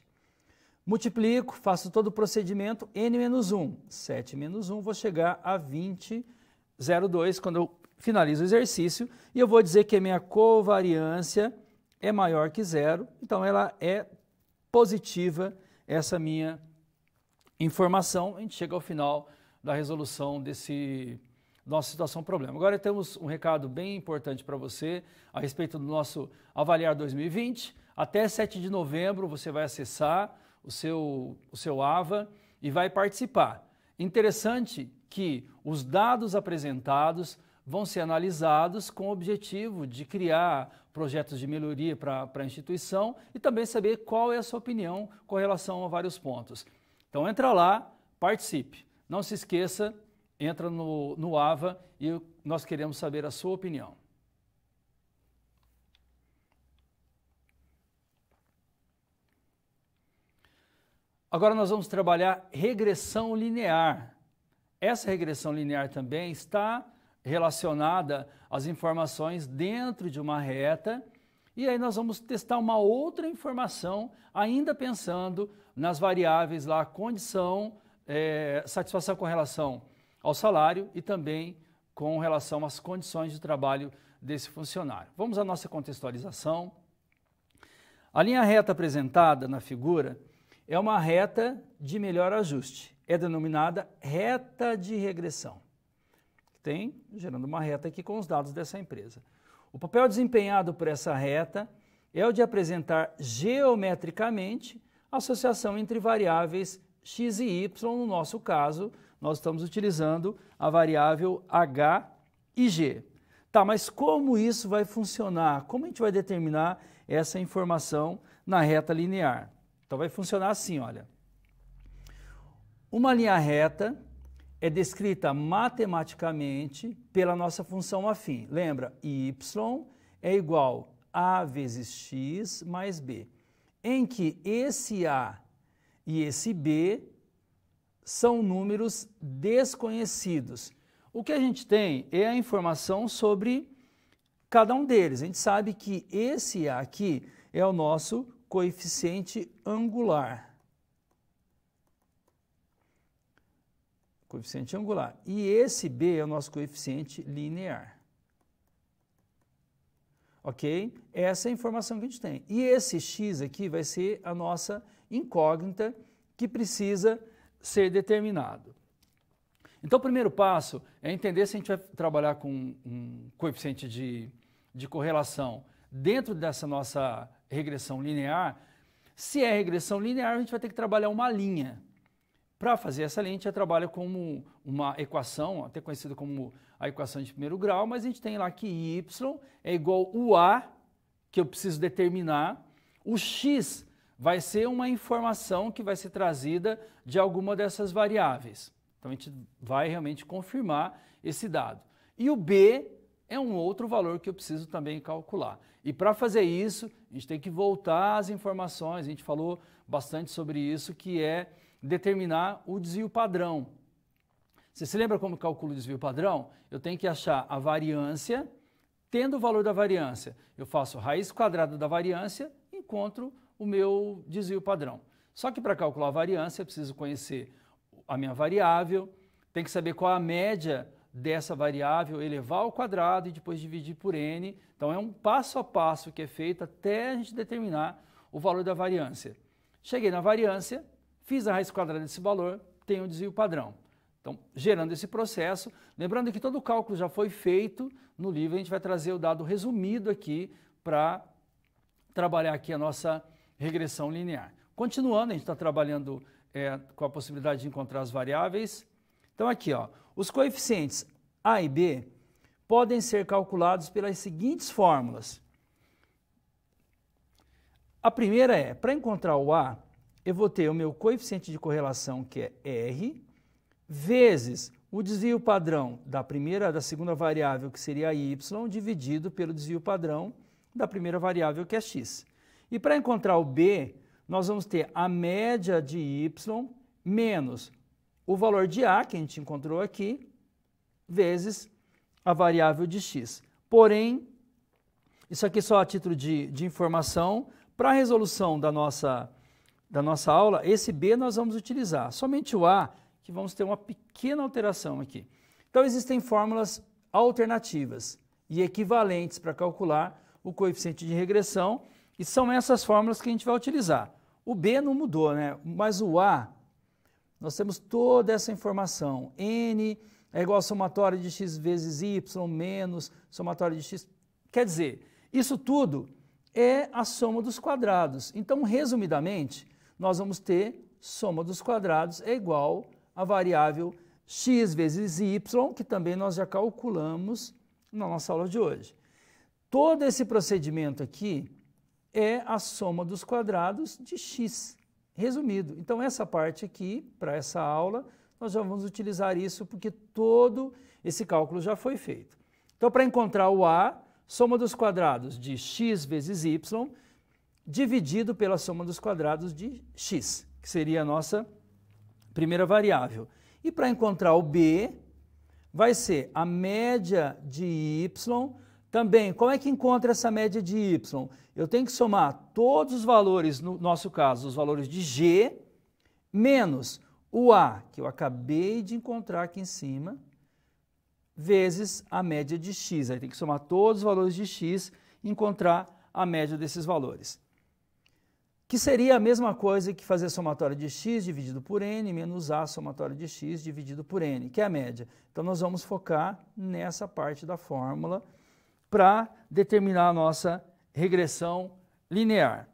Multiplico, faço todo o procedimento, n menos 1. 7 menos 1, vou chegar a 20,02 quando eu finalizo o exercício. E eu vou dizer que a minha covariância é maior que zero, então ela é positiva, essa minha informação. A gente chega ao final da resolução desse nossa situação problema. Agora temos um recado bem importante para você a respeito do nosso Avaliar 2020. Até 7 de novembro você vai acessar o seu AVA e vai participar. Interessante que os dados apresentados vão ser analisados com o objetivo de criar projetos de melhoria para a instituição e também saber qual é a sua opinião com relação a vários pontos. Então entra lá, participe. Não se esqueça, entra no AVA e nós queremos saber a sua opinião. Agora nós vamos trabalhar regressão linear. Essa regressão linear também está relacionada às informações dentro de uma reta, e aí nós vamos testar uma outra informação, ainda pensando nas variáveis lá, condição, satisfação com relação ao salário e também com relação às condições de trabalho desse funcionário. Vamos à nossa contextualização. A linha reta apresentada na figura é uma reta de melhor ajuste, é denominada reta de regressão. Gerando uma reta aqui com os dados dessa empresa. O papel desempenhado por essa reta é o de apresentar geometricamente a associação entre variáveis x e y. No nosso caso, nós estamos utilizando a variável h e g. Tá, mas como isso vai funcionar? Como a gente vai determinar essa informação na reta linear? Então vai funcionar assim, olha. Uma linha reta é descrita matematicamente pela nossa função afim. Lembra? Y é igual a vezes x mais b, em que esse a e esse b são números desconhecidos. O que a gente tem é a informação sobre cada um deles. A gente sabe que esse a aqui é o nosso coeficiente angular. Coeficiente angular. E esse b é o nosso coeficiente linear. Ok? Essa é a informação que a gente tem. E esse x aqui vai ser a nossa incógnita que precisa ser determinado. Então, o primeiro passo é entender se a gente vai trabalhar com um coeficiente de correlação dentro dessa nossa regressão linear. Se é regressão linear, a gente vai ter que trabalhar uma linha. Para fazer essa linha, a gente trabalha como uma equação, até conhecida como a equação de primeiro grau, mas a gente tem lá que y é igual ao a, que eu preciso determinar. O x vai ser uma informação que vai ser trazida de alguma dessas variáveis. Então, a gente vai realmente confirmar esse dado. E o b é um outro valor que eu preciso também calcular. E para fazer isso, a gente tem que voltar às informações, a gente falou bastante sobre isso, que é determinar o desvio padrão. Você se lembra como calculo o desvio padrão? Eu tenho que achar a variância, tendo o valor da variância, eu faço raiz quadrada da variância e encontro o meu desvio padrão. Só que para calcular a variância, eu preciso conhecer a minha variável, tem que saber qual a média dessa variável, elevar ao quadrado e depois dividir por n. Então é um passo a passo que é feito até a gente determinar o valor da variância. Cheguei na variância, fiz a raiz quadrada desse valor, tenho o desvio padrão. Então, gerando esse processo, lembrando que todo o cálculo já foi feito no livro, a gente vai trazer o dado resumido aqui para trabalhar aqui a nossa regressão linear. Continuando, a gente está trabalhando com a possibilidade de encontrar as variáveis. Então aqui, ó, os coeficientes a e b podem ser calculados pelas seguintes fórmulas. A primeira é, para encontrar o a, eu vou ter o meu coeficiente de correlação, que é R, vezes o desvio padrão da segunda variável, que seria y, dividido pelo desvio padrão da primeira variável, que é x. E para encontrar o b, nós vamos ter a média de y menos o valor de a, que a gente encontrou aqui, vezes a variável de x. Porém, isso aqui só a título de informação, para a resolução da nossa aula, esse b nós vamos utilizar somente o a, que vamos ter uma pequena alteração aqui. Então, existem fórmulas alternativas e equivalentes para calcular o coeficiente de regressão, e são essas fórmulas que a gente vai utilizar. O b não mudou, né? Mas o a, nós temos toda essa informação. N é igual a somatório de x vezes y menos somatório de x. Quer dizer, isso tudo é a soma dos quadrados. Então, resumidamente, nós vamos ter soma dos quadrados é igual a variável x vezes y, que também nós já calculamos na nossa aula de hoje. Todo esse procedimento aqui é a soma dos quadrados de x, resumido. Então, essa parte aqui, para essa aula, nós já vamos utilizar isso porque todo esse cálculo já foi feito. Então, para encontrar o a, soma dos quadrados de x vezes y, dividido pela soma dos quadrados de x, que seria a nossa primeira variável. E para encontrar o B, vai ser a média de Y. Também, como é que encontra essa média de Y? Eu tenho que somar todos os valores, no nosso caso, os valores de G, menos o A, que eu acabei de encontrar aqui em cima, vezes a média de X. Aí tem que somar todos os valores de X e encontrar a média desses valores. Que seria a mesma coisa que fazer somatório de X dividido por N, menos A somatório de X dividido por N, que é a média. Então, nós vamos focar nessa parte da fórmula para determinar a nossa regressão linear.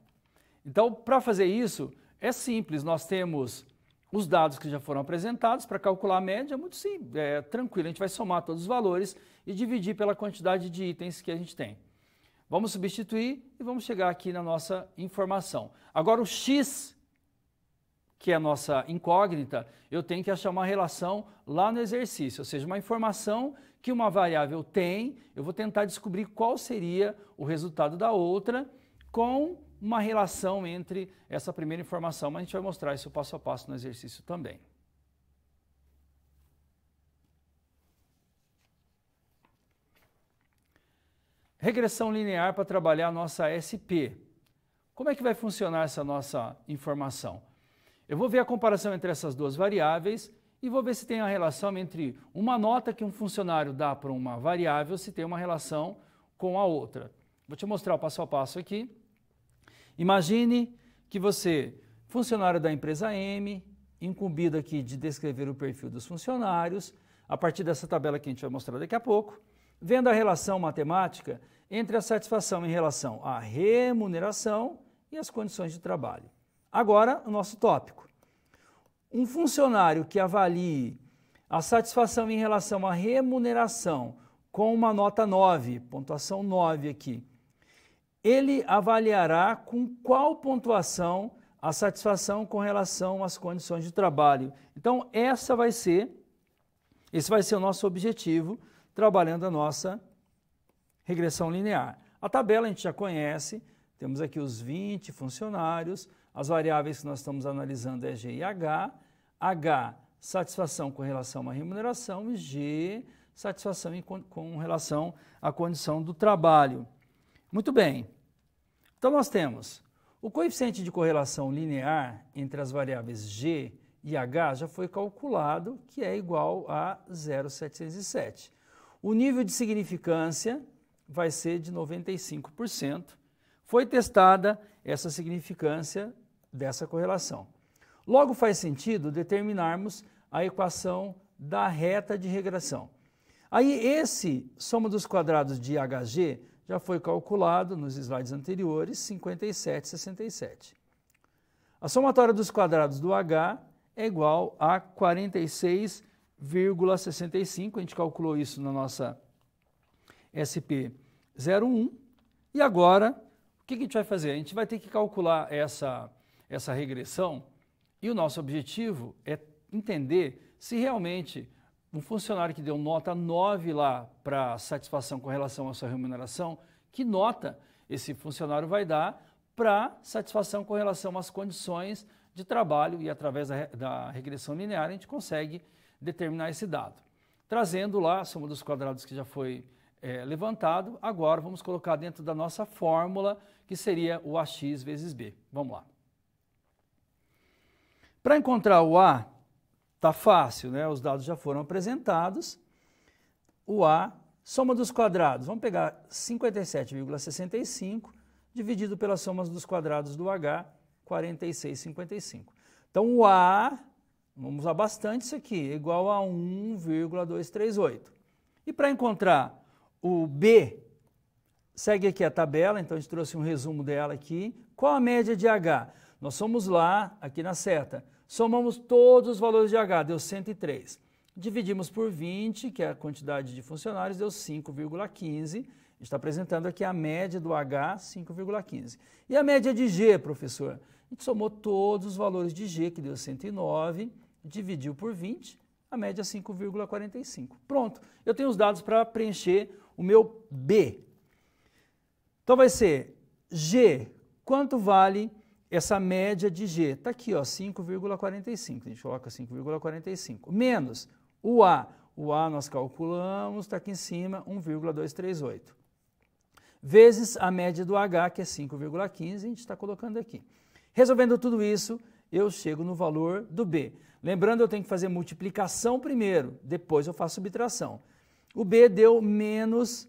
Então, para fazer isso, é simples. Nós temos os dados que já foram apresentados. Para calcular a média é muito simples, é tranquilo. A gente vai somar todos os valores e dividir pela quantidade de itens que a gente tem. Vamos substituir e vamos chegar aqui na nossa informação. Agora o x, que é a nossa incógnita, eu tenho que achar uma relação lá no exercício, ou seja, uma informação que uma variável tem, eu vou tentar descobrir qual seria o resultado da outra com uma relação entre essa primeira informação, mas a gente vai mostrar isso passo a passo no exercício também. Regressão linear para trabalhar a nossa SP. Como é que vai funcionar essa nossa informação? Eu vou ver a comparação entre essas duas variáveis e vou ver se tem a relação entre uma nota que um funcionário dá para uma variável, se tem uma relação com a outra. Vou te mostrar o passo a passo aqui. Imagine que você, funcionário da empresa M, incumbido aqui de descrever o perfil dos funcionários, a partir dessa tabela que a gente vai mostrar daqui a pouco, vendo a relação matemática entre a satisfação em relação à remuneração e as condições de trabalho. Agora, o nosso tópico. Um funcionário que avalie a satisfação em relação à remuneração com uma nota 9, pontuação 9 aqui, ele avaliará com qual pontuação a satisfação com relação às condições de trabalho. Então, esse vai ser o nosso objetivo, trabalhando a nossa regressão linear. A tabela a gente já conhece, temos aqui os 20 funcionários, as variáveis que nós estamos analisando é G e H, H, satisfação com relação à remuneração e G, satisfação com relação à condição do trabalho. Muito bem, então nós temos o coeficiente de correlação linear entre as variáveis G e H já foi calculado, que é igual a 0,707. O nível de significância vai ser de 95%. Foi testada essa significância dessa correlação. Logo faz sentido determinarmos a equação da reta de regressão. Aí esse soma dos quadrados de HG já foi calculado nos slides anteriores, 57,67. A somatória dos quadrados do H é igual a 46,65, a gente calculou isso na nossa SP01, e agora, o que a gente vai fazer? A gente vai ter que calcular essa regressão, e o nosso objetivo é entender se realmente um funcionário que deu nota 9 lá para satisfação com relação à sua remuneração, que nota esse funcionário vai dar para satisfação com relação às condições de trabalho, e através da regressão linear a gente consegue determinar esse dado. Trazendo lá a soma dos quadrados que já foi levantado, agora vamos colocar dentro da nossa fórmula, que seria o AX vezes B. Vamos lá. Para encontrar o A, está fácil, né? Os dados já foram apresentados. O A, soma dos quadrados, vamos pegar 57,65 dividido pela soma dos quadrados do H, 46,55. Então, o A, vamos usar bastante isso aqui, é igual a 1,238. E para encontrar o B, segue aqui a tabela, então a gente trouxe um resumo dela aqui. Qual a média de H? Nós somos lá, aqui na seta, somamos todos os valores de H, deu 103. Dividimos por 20, que é a quantidade de funcionários, deu 5,15. A gente está apresentando aqui a média do H, 5,15. E a média de G, professor? A gente somou todos os valores de G, que deu 109, dividiu por 20, a média 5,45. Pronto, eu tenho os dados para preencher o meu B. Então vai ser G, quanto vale essa média de G. Está aqui, 5,45. A gente coloca 5,45. Menos o A. O A nós calculamos, está aqui em cima, 1,238. Vezes a média do H, que é 5,15, a gente está colocando aqui. Resolvendo tudo isso, eu chego no valor do B. Lembrando, eu tenho que fazer multiplicação primeiro, depois eu faço subtração. O B deu menos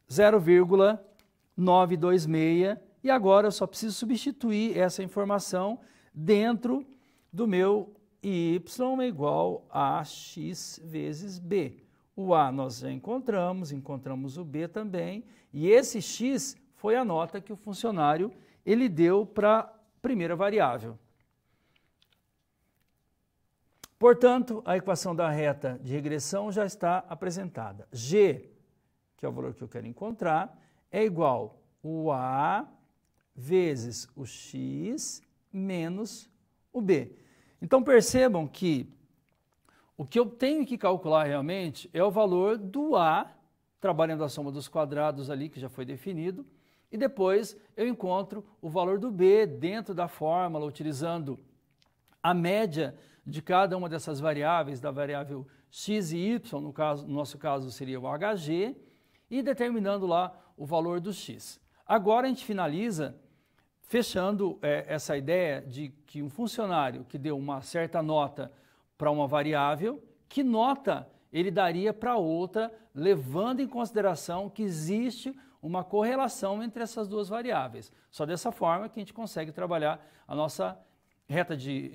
0,926 e agora eu só preciso substituir essa informação dentro do meu Y é igual a X vezes B. O A nós já encontramos o B também, e esse X foi a nota que o funcionário ele deu para a primeira variável. Portanto, a equação da reta de regressão já está apresentada. G, que é o valor que eu quero encontrar, é igual o A vezes o X menos o B. Então percebam que o que eu tenho que calcular realmente é o valor do A, trabalhando a soma dos quadrados ali, que já foi definido, e depois eu encontro o valor do B dentro da fórmula, utilizando a média de cada uma dessas variáveis, da variável x e y, no nosso caso seria o HG, e determinando lá o valor do x. Agora a gente finaliza fechando essa ideia de que um funcionário que deu uma certa nota para uma variável, que nota ele daria para outra, levando em consideração que existe uma correlação entre essas duas variáveis. Só dessa forma que a gente consegue trabalhar a nossa reta de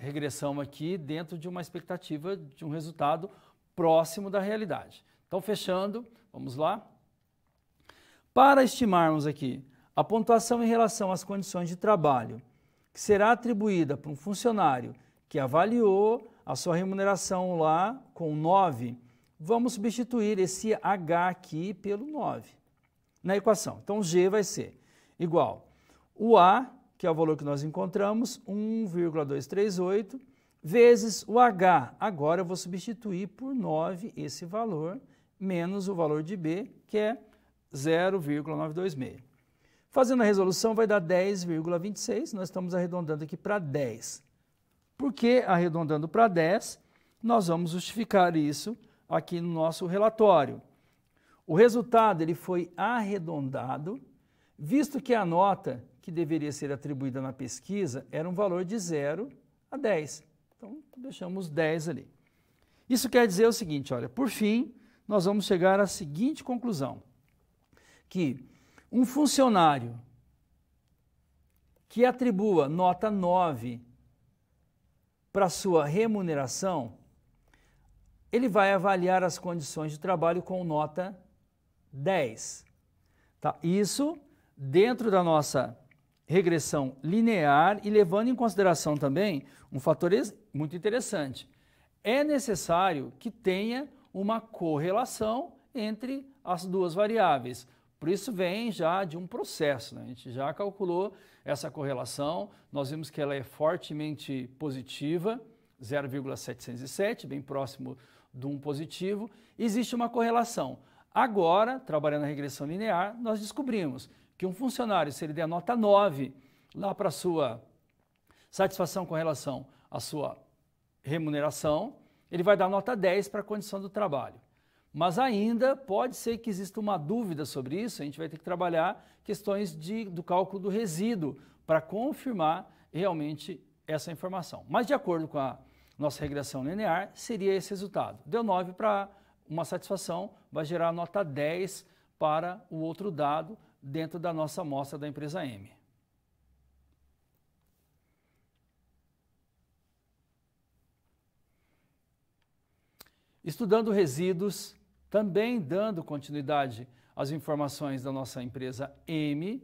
regressão aqui dentro de uma expectativa de um resultado próximo da realidade. Então, fechando, vamos lá. Para estimarmos aqui a pontuação em relação às condições de trabalho que será atribuída para um funcionário que avaliou a sua remuneração lá com 9, vamos substituir esse H aqui pelo 9 na equação. Então, G vai ser igual o A, que é o valor que nós encontramos, 1,238, vezes o H. Agora eu vou substituir por 9 esse valor, menos o valor de B, que é 0,926. Fazendo a resolução vai dar 10,26, nós estamos arredondando aqui para 10. Por que arredondando para 10? Nós vamos justificar isso aqui no nosso relatório. O resultado ele foi arredondado, visto que a nota que deveria ser atribuída na pesquisa era um valor de 0 a 10. Então, deixamos 10 ali. Isso quer dizer o seguinte, olha, por fim, nós vamos chegar à seguinte conclusão, que um funcionário que atribua nota 9 para sua remuneração, ele vai avaliar as condições de trabalho com nota 10. Tá? Isso dentro da nossa regressão linear e levando em consideração também um fator muito interessante. É necessário que tenha uma correlação entre as duas variáveis. Por isso vem já de um processo, né? A gente já calculou essa correlação, nós vimos que ela é fortemente positiva, 0,707, bem próximo de um positivo. Existe uma correlação. Agora, trabalhando na regressão linear, nós descobrimos que um funcionário, se ele der nota 9 lá para a sua satisfação com relação à sua remuneração, ele vai dar nota 10 para a condição do trabalho. Mas ainda pode ser que exista uma dúvida sobre isso, a gente vai ter que trabalhar questões do cálculo do resíduo para confirmar realmente essa informação. Mas de acordo com a nossa regressão linear, seria esse resultado. Deu 9 para uma satisfação, vai gerar nota 10 para o outro dado dentro da nossa amostra da empresa M. Estudando resíduos, também dando continuidade às informações da nossa empresa M,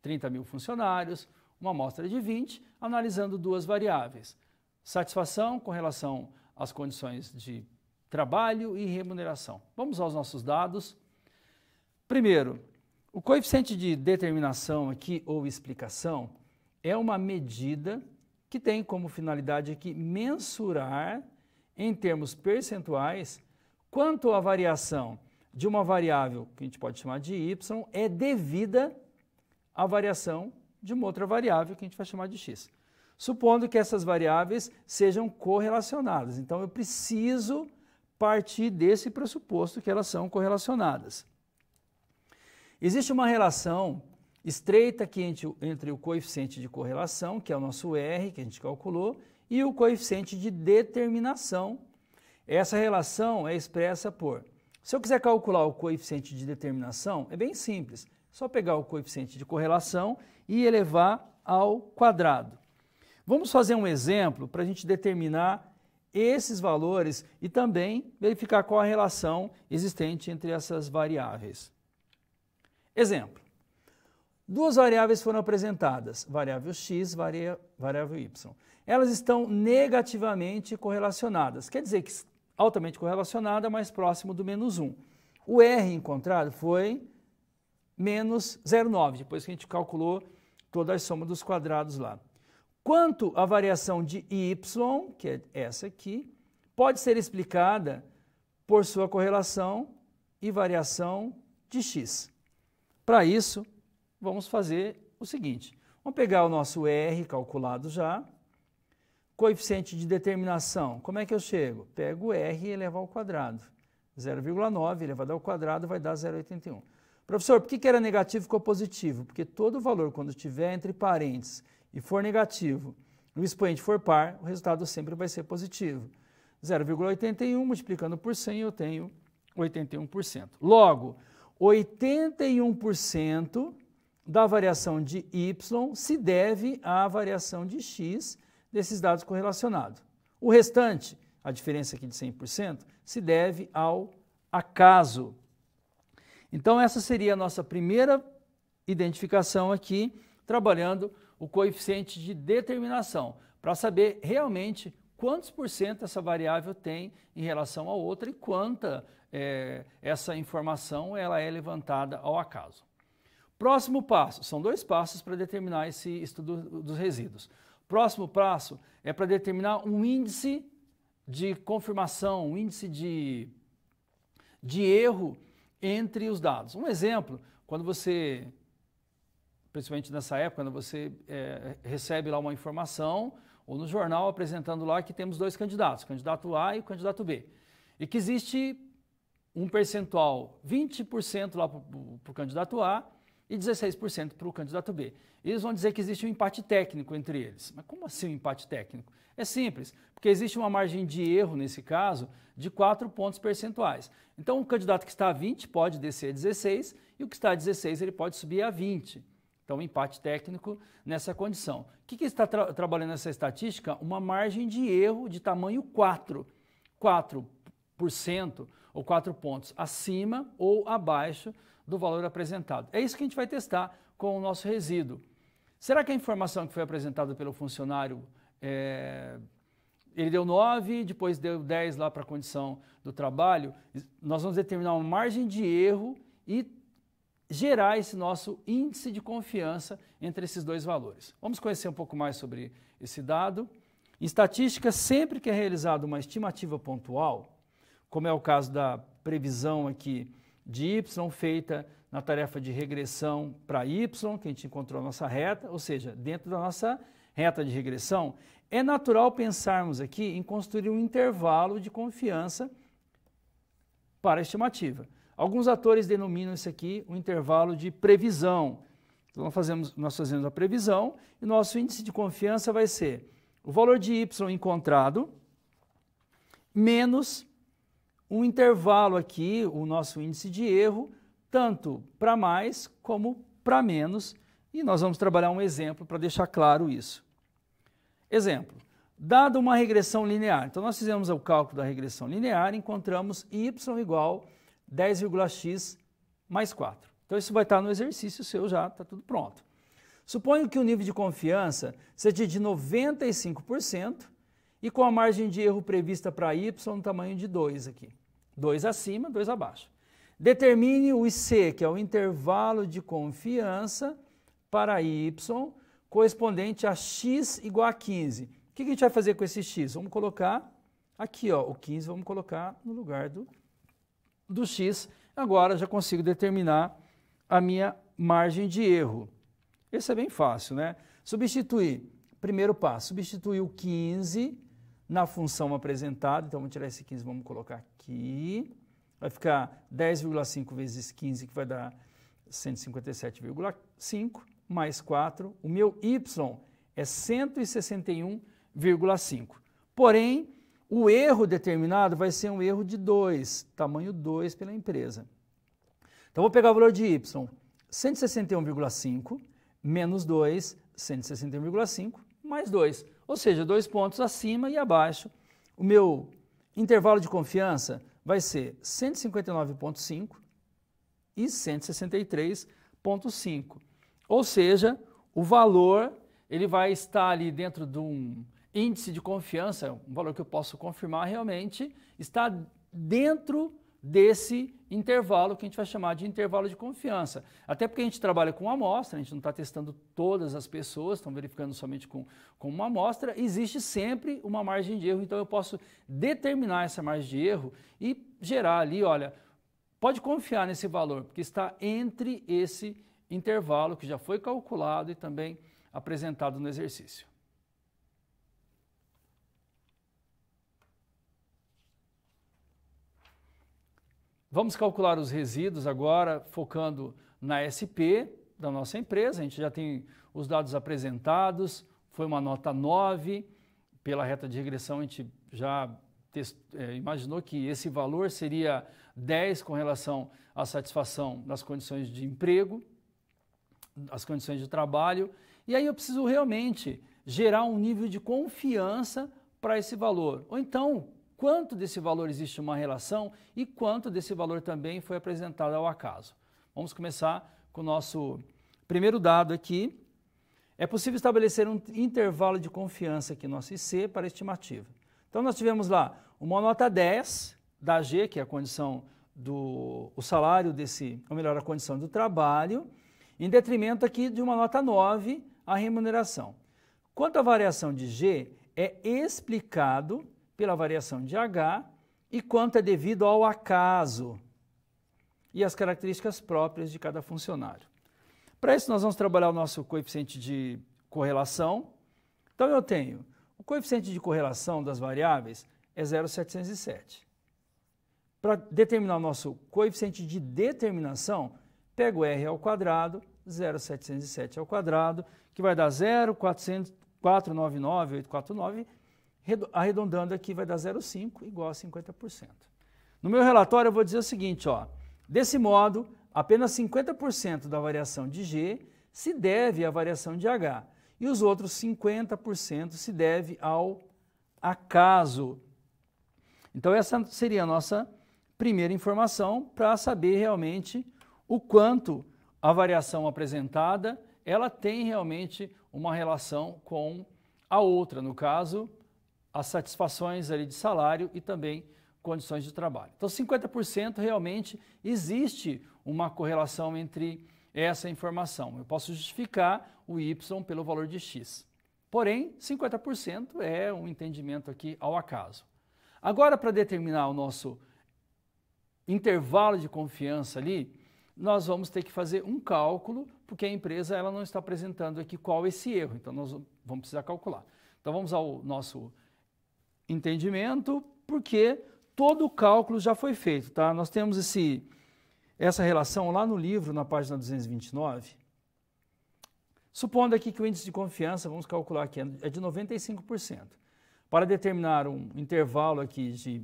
30 mil funcionários, uma amostra de 20, analisando duas variáveis, satisfação com relação às condições de trabalho e remuneração. Vamos aos nossos dados. Primeiro, o coeficiente de determinação aqui, ou explicação, é uma medida que tem como finalidade aqui mensurar, em termos percentuais, quanto a variação de uma variável, que a gente pode chamar de y, é devida à variação de uma outra variável que a gente vai chamar de x. Supondo que essas variáveis sejam correlacionadas. Então, eu preciso partir desse pressuposto que elas são correlacionadas. Existe uma relação estreita aqui entre o coeficiente de correlação, que é o nosso R, que a gente calculou, e o coeficiente de determinação. Essa relação é expressa por... Se eu quiser calcular o coeficiente de determinação, é bem simples. É só pegar o coeficiente de correlação e elevar ao quadrado. Vamos fazer um exemplo para a gente determinar esses valores e também verificar qual a relação existente entre essas variáveis. Exemplo. Duas variáveis foram apresentadas, variável x, variável y. Elas estão negativamente correlacionadas, quer dizer que altamente correlacionada, mais próximo do menos 1. O R encontrado foi menos 0,9, depois que a gente calculou toda a soma dos quadrados lá. Quanto à variação de y, que é essa aqui, pode ser explicada por sua correlação e variação de x. Para isso, vamos fazer o seguinte. Vamos pegar o nosso R calculado já. Coeficiente de determinação. Como é que eu chego? Pego o R e elevo ao quadrado. 0,9 elevado ao quadrado vai dar 0,81. Professor, por que era negativo e ficou positivo? Porque todo valor, quando estiver entre parênteses e for negativo, e o expoente for par, o resultado sempre vai ser positivo. 0,81 multiplicando por 100 eu tenho 81%. Logo, 81% da variação de y se deve à variação de x desses dados correlacionados. O restante, a diferença aqui de 100%, se deve ao acaso. Então, essa seria a nossa primeira identificação aqui, trabalhando o coeficiente de determinação, para saber realmente quantos por cento essa variável tem em relação a outra e quanta essa informação ela é levantada ao acaso. Próximo passo, são dois passos para determinar esse estudo dos resíduos. Próximo passo é para determinar um índice de confirmação, um índice de erro entre os dados. Um exemplo, quando você, principalmente nessa época, quando você recebe lá uma informação, ou no jornal apresentando lá que temos dois candidatos, o candidato A e o candidato B, e que existe um percentual, 20% lá para o candidato A e 16% para o candidato B. Eles vão dizer que existe um empate técnico entre eles. Mas como assim um empate técnico? É simples, porque existe uma margem de erro, nesse caso, de 4 pontos percentuais. Então, o candidato que está a 20 pode descer a 16 e o que está a 16 ele pode subir a 20. Então, empate técnico nessa condição. O que está trabalhando nessa estatística? Uma margem de erro de tamanho 4. 4% ou 4 pontos acima ou abaixo do valor apresentado. É isso que a gente vai testar com o nosso resíduo. Será que a informação que foi apresentada pelo funcionário, ele deu 9, depois deu 10 lá para a condição do trabalho? Nós vamos determinar uma margem de erro e gerar esse nosso índice de confiança entre esses dois valores. Vamos conhecer um pouco mais sobre esse dado. Em estatística, sempre que é realizada uma estimativa pontual, como é o caso da previsão aqui de y feita na tarefa de regressão para y, que a gente encontrou a nossa reta, ou seja, dentro da nossa reta de regressão, é natural pensarmos aqui em construir um intervalo de confiança para a estimativa. Alguns autores denominam isso aqui um intervalo de previsão. Então, nós fazemos a previsão e nosso índice de confiança vai ser o valor de y encontrado menos um intervalo aqui, o nosso índice de erro, tanto para mais como para menos, e nós vamos trabalhar um exemplo para deixar claro isso. Exemplo, dado uma regressão linear, então nós fizemos o cálculo da regressão linear e encontramos y igual 10,x mais 4. Então isso vai estar no exercício seu já, está tudo pronto. Suponho que o nível de confiança seja de 95% e com a margem de erro prevista para y no tamanho de 2 aqui. 2 acima, 2 abaixo. Determine o IC, que é o intervalo de confiança para y, correspondente a x igual a 15. O que a gente vai fazer com esse x? Vamos colocar aqui, ó, o 15 vamos colocar no lugar do x. Agora já consigo determinar a minha margem de erro. Esse é bem fácil, né? Substituir, primeiro passo, substituir o 15 na função apresentada. Então, vamos tirar esse 15, vamos colocar aqui. Vai ficar 10,5 vezes 15, que vai dar 157,5, mais 4. O meu y é 161,5. Porém, o erro determinado vai ser um erro de 2, tamanho 2 pela empresa. Então, vou pegar o valor de y, 161,5, menos 2, 161,5, mais 2. Ou seja, 2 pontos acima e abaixo. O meu intervalo de confiança vai ser 159,5 e 163,5. Ou seja, o valor ele vai estar ali dentro de um índice de confiança, um valor que eu posso confirmar realmente, está dentro desse intervalo que a gente vai chamar de intervalo de confiança. Até porque a gente trabalha com amostra, a gente não está testando todas as pessoas, estão verificando somente com uma amostra, existe sempre uma margem de erro, então eu posso determinar essa margem de erro e gerar ali, olha, pode confiar nesse valor, porque está entre esse intervalo que já foi calculado e também apresentado no exercício. Vamos calcular os resíduos agora, focando na SP da nossa empresa. A gente já tem os dados apresentados, foi uma nota 9. Pela reta de regressão, a gente já imaginou que esse valor seria 10 com relação à satisfação das condições de emprego, as condições de trabalho. E aí eu preciso realmente gerar um nível de confiança para esse valor. Ou então, quanto desse valor existe uma relação e quanto desse valor também foi apresentado ao acaso. Vamos começar com o nosso primeiro dado aqui. É possível estabelecer um intervalo de confiança aqui no nosso IC para a estimativa. Então nós tivemos lá uma nota 10 da G, que é a condição o salário desse, ou melhor, a condição do trabalho, em detrimento aqui de uma nota 9, a remuneração. Quanto à variação de G, é explicado pela variação de H e quanto é devido ao acaso e as características próprias de cada funcionário. Para isso, nós vamos trabalhar o nosso coeficiente de correlação. Então, eu tenho o coeficiente de correlação das variáveis é 0,707. Para determinar o nosso coeficiente de determinação, pego o R ao quadrado, 0,707 ao quadrado, que vai dar 0,499,849, arredondando aqui vai dar 0,5 igual a 50%. No meu relatório eu vou dizer o seguinte, ó, desse modo, apenas 50% da variação de G se deve à variação de H e os outros 50% se deve ao acaso. Então essa seria a nossa primeira informação para saber realmente o quanto a variação apresentada ela tem realmente uma relação com a outra, no caso, as satisfações ali de salário e também condições de trabalho. Então, 50% realmente existe uma correlação entre essa informação. Eu posso justificar o Y pelo valor de X. Porém, 50% é um entendimento aqui ao acaso. Agora, para determinar o nosso intervalo de confiança ali, nós vamos ter que fazer um cálculo, porque a empresa ela não está apresentando aqui qual esse erro. Então, nós vamos precisar calcular. Então, vamos ao nosso entendimento, porque todo o cálculo já foi feito, tá? Nós temos essa relação lá no livro, na página 229. Supondo aqui que o índice de confiança, vamos calcular aqui, é de 95%. Para determinar um intervalo aqui de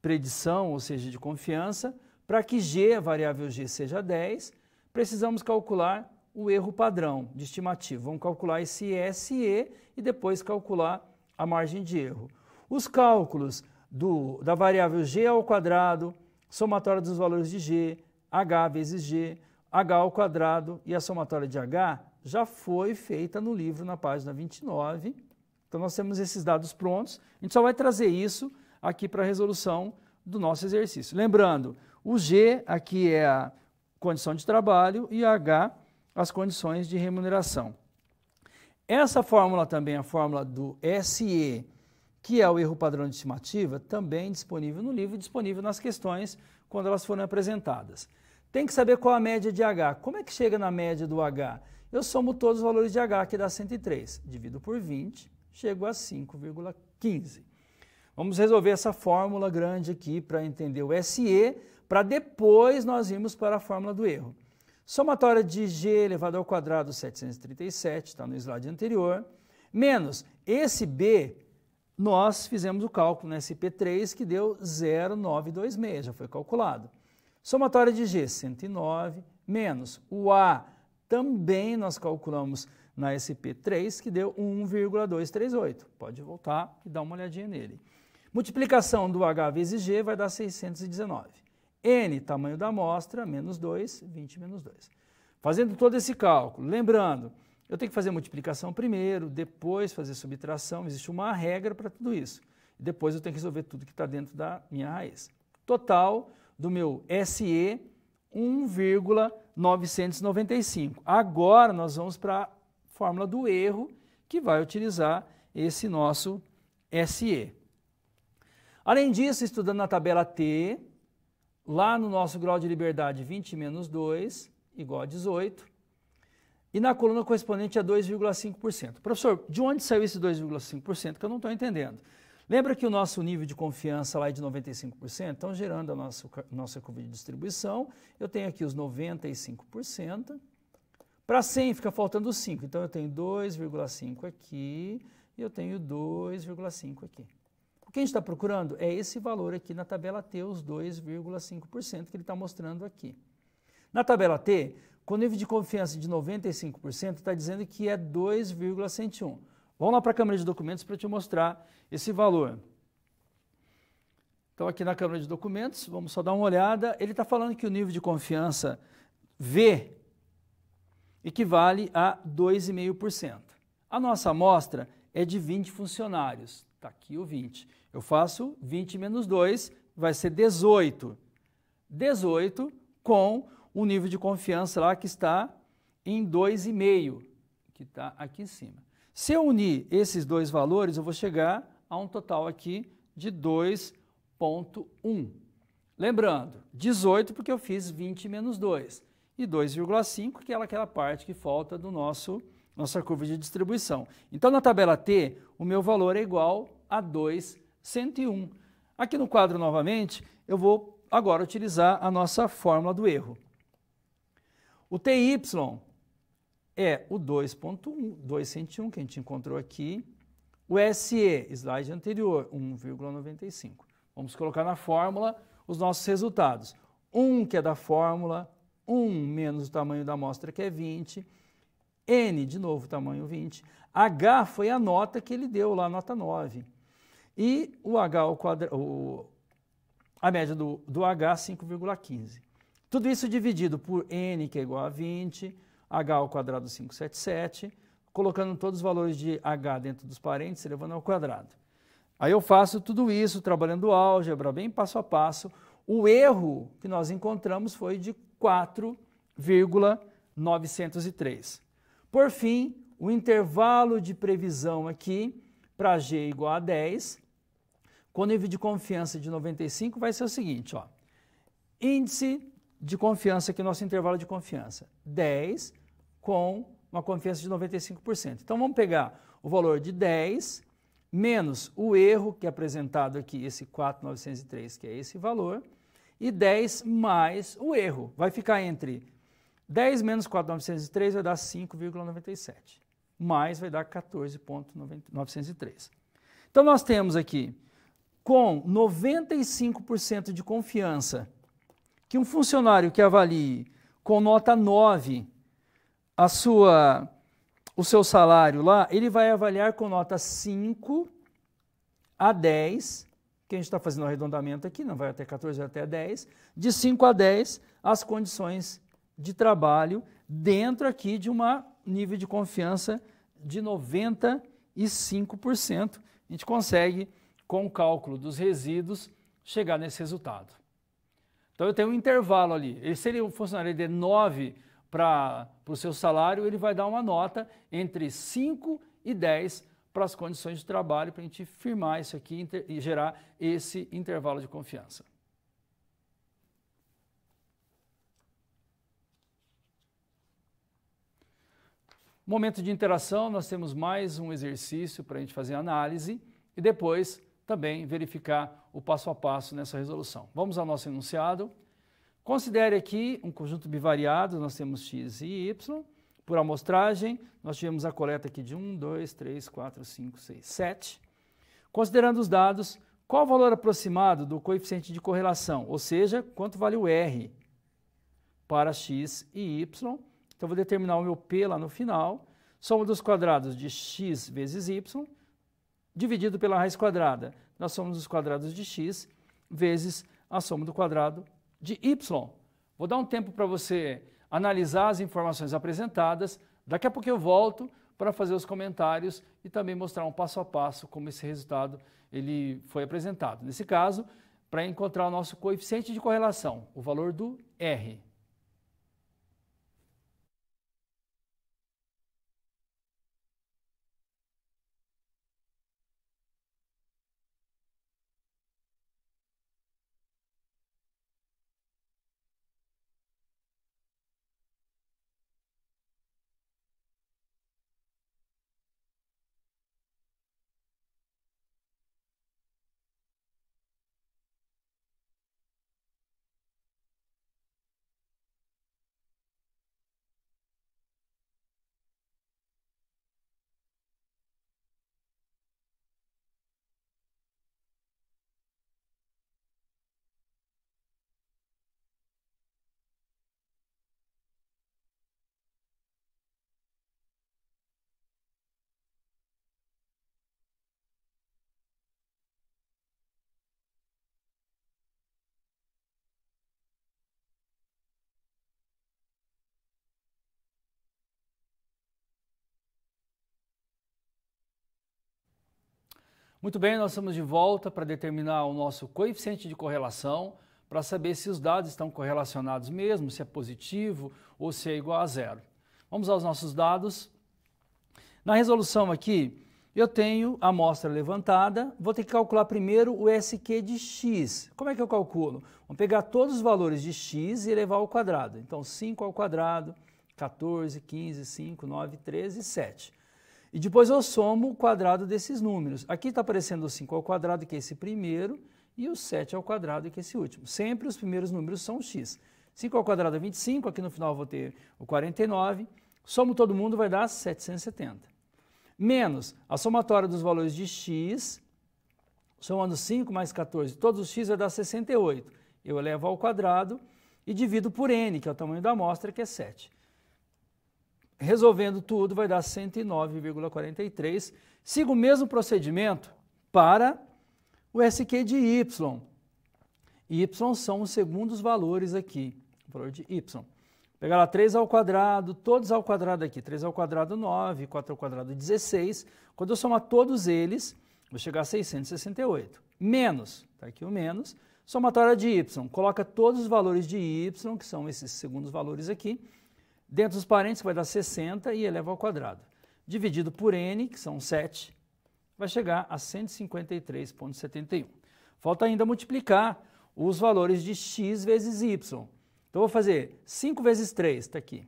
predição, ou seja, de confiança, para que G, a variável G, seja 10, precisamos calcular o erro padrão de estimativa. Vamos calcular esse SE e depois calcular a margem de erro. Os cálculos da variável G ao quadrado, somatória dos valores de G, H vezes G, H ao quadrado e a somatória de H já foi feita no livro na página 29. Então nós temos esses dados prontos, a gente só vai trazer isso aqui para a resolução do nosso exercício. Lembrando, o G aqui é a condição de trabalho e a H as condições de remuneração. Essa fórmula também, a fórmula do SE, que é o erro padrão de estimativa, também disponível no livro e disponível nas questões quando elas forem apresentadas. Tem que saber qual a média de H. Como é que chega na média do H? eu somo todos os valores de H, que dá 103. Divido por 20, chego a 5,15. Vamos resolver essa fórmula grande aqui para entender o SE, para depois nós irmos para a fórmula do erro. Somatória de G elevado ao quadrado 737, está no slide anterior, menos esse B, nós fizemos o cálculo no SP3 que deu 0,926, já foi calculado. Somatória de G, 109, menos o A, também nós calculamos na SP3 que deu 1,238. Pode voltar e dar uma olhadinha nele. Multiplicação do H vezes G vai dar 619. N, tamanho da amostra, menos 2, 20 menos 2. Fazendo todo esse cálculo, lembrando, eu tenho que fazer multiplicação primeiro, depois fazer subtração, existe uma regra para tudo isso. Depois eu tenho que resolver tudo que está dentro da minha raiz. Total do meu SE, 1,995. Agora nós vamos para a fórmula do erro, que vai utilizar esse nosso SE. Além disso, estudando na tabela T, lá no nosso grau de liberdade 20 menos 2, igual a 18, e na coluna correspondente a 2,5%. Professor, de onde saiu esse 2,5% que eu não estou entendendo? Lembra que o nosso nível de confiança lá é de 95%? Então, gerando a nossa curva de distribuição, eu tenho aqui os 95%. Para 100 fica faltando 5, então eu tenho 2,5 aqui e eu tenho 2,5 aqui. O que a gente está procurando é esse valor aqui na tabela T, os 2,5% que ele está mostrando aqui. Na tabela T, com nível de confiança de 95%, está dizendo que é 2,101. Vamos lá para a Câmara de Documentos para eu te mostrar esse valor. Então, aqui na Câmara de Documentos, vamos só dar uma olhada. Ele está falando que o nível de confiança V equivale a 2,5%. A nossa amostra é de 20 funcionários. Está aqui o 20. Eu faço 20 menos 2, vai ser 18. 18 com o nível de confiança lá que está em 2,5, que está aqui em cima. Se eu unir esses dois valores, eu vou chegar a um total aqui de 2,1. Lembrando, 18 porque eu fiz 20 menos 2. E 2,5 que é aquela parte que falta do nossa curva de distribuição. Então, na tabela T, o meu valor é igual a 2,101. Aqui no quadro, novamente, eu vou agora utilizar a nossa fórmula do erro. O TY é o 2,1, 201, que a gente encontrou aqui. O SE, slide anterior, 1,95. Vamos colocar na fórmula os nossos resultados. 1, que é da fórmula, 1 menos o tamanho da amostra, que é 20. N, de novo, tamanho 20. H foi a nota que ele deu lá, nota 9. E o H ao quadrado, a média do H, 5,15. Tudo isso dividido por N, que é igual a 20, H ao quadrado 577, colocando todos os valores de H dentro dos parênteses, levando ao quadrado. Aí eu faço tudo isso, trabalhando álgebra, bem passo a passo. O erro que nós encontramos foi de 4,903. Por fim, o intervalo de previsão aqui, para G igual a 10, com nível de confiança de 95, vai ser o seguinte, ó. Índice de confiança aqui, nosso intervalo de confiança, 10 com uma confiança de 95%. Então, vamos pegar o valor de 10 menos o erro, que é apresentado aqui, esse 4,903, que é esse valor, e 10 mais o erro. Vai ficar entre 10 menos 4,903 vai dar 5,97. Mais vai dar 14,903. Então, nós temos aqui, com 95% de confiança, que um funcionário que avalie com nota 9 o seu salário lá, ele vai avaliar com nota 5 a 10, que a gente está fazendo o arredondamento aqui, não vai até 14, vai até 10, de 5 a 10 as condições de trabalho dentro aqui de um nível de confiança de 95%. A gente consegue, com o cálculo dos resíduos, chegar nesse resultado. Então, eu tenho um intervalo ali. Se ele funcionário de 9 para o seu salário, ele vai dar uma nota entre 5 e 10 para as condições de trabalho, para a gente firmar isso aqui e gerar esse intervalo de confiança. Momento de interação, nós temos mais um exercício para a gente fazer análise e depois também verificar o passo a passo nessa resolução. Vamos ao nosso enunciado. Considere aqui um conjunto bivariado, nós temos x e y. Por amostragem, nós tivemos a coleta aqui de 1, 2, 3, 4, 5, 6, 7. Considerando os dados, qual o valor aproximado do coeficiente de correlação? Ou seja, quanto vale o R para x e y? Então, vou determinar o meu P lá no final. Soma dos quadrados de x vezes y, dividido pela raiz quadrada. Nós somos os quadrados de x vezes a soma do quadrado de y. Vou dar um tempo para você analisar as informações apresentadas. Daqui a pouco eu volto para fazer os comentários e também mostrar um passo a passo como esse resultado ele foi apresentado. Nesse caso, para encontrar o nosso coeficiente de correlação, o valor do R. Muito bem, nós estamos de volta para determinar o nosso coeficiente de correlação, para saber se os dados estão correlacionados mesmo, se é positivo ou se é igual a zero. Vamos aos nossos dados. Na resolução aqui, eu tenho a amostra levantada, vou ter que calcular primeiro o SQ de x. Como é que eu calculo? Vamos pegar todos os valores de x e elevar ao quadrado. Então, 5 ao quadrado, 14, 15, 5, 9, 13, 7. E depois eu somo o quadrado desses números. Aqui está aparecendo o 5 ao quadrado, que é esse primeiro, e o 7 ao quadrado, que é esse último. Sempre os primeiros números são x. 5 ao quadrado é 25, aqui no final eu vou ter o 49. Somo todo mundo, vai dar 770. Menos a somatória dos valores de x, somando 5 mais 14, todos os x vai dar 68. Eu elevo ao quadrado e divido por n, que é o tamanho da amostra, que é 7. Resolvendo tudo, vai dar 109,43. Siga o mesmo procedimento para o SQ de y. Y são os segundos valores aqui, o valor de y. Pegar lá 3 ao quadrado, todos ao quadrado aqui. 3 ao quadrado, 9, 4 ao quadrado, 16. Quando eu somar todos eles, vou chegar a 668. Menos, está aqui o menos, somatória de y. Coloca todos os valores de y, que são esses segundos valores aqui, dentro dos parênteses vai dar 60 e eleva ao quadrado. Dividido por n, que são 7, vai chegar a 153,71. Falta ainda multiplicar os valores de x vezes y. Então, vou fazer 5 vezes 3, está aqui.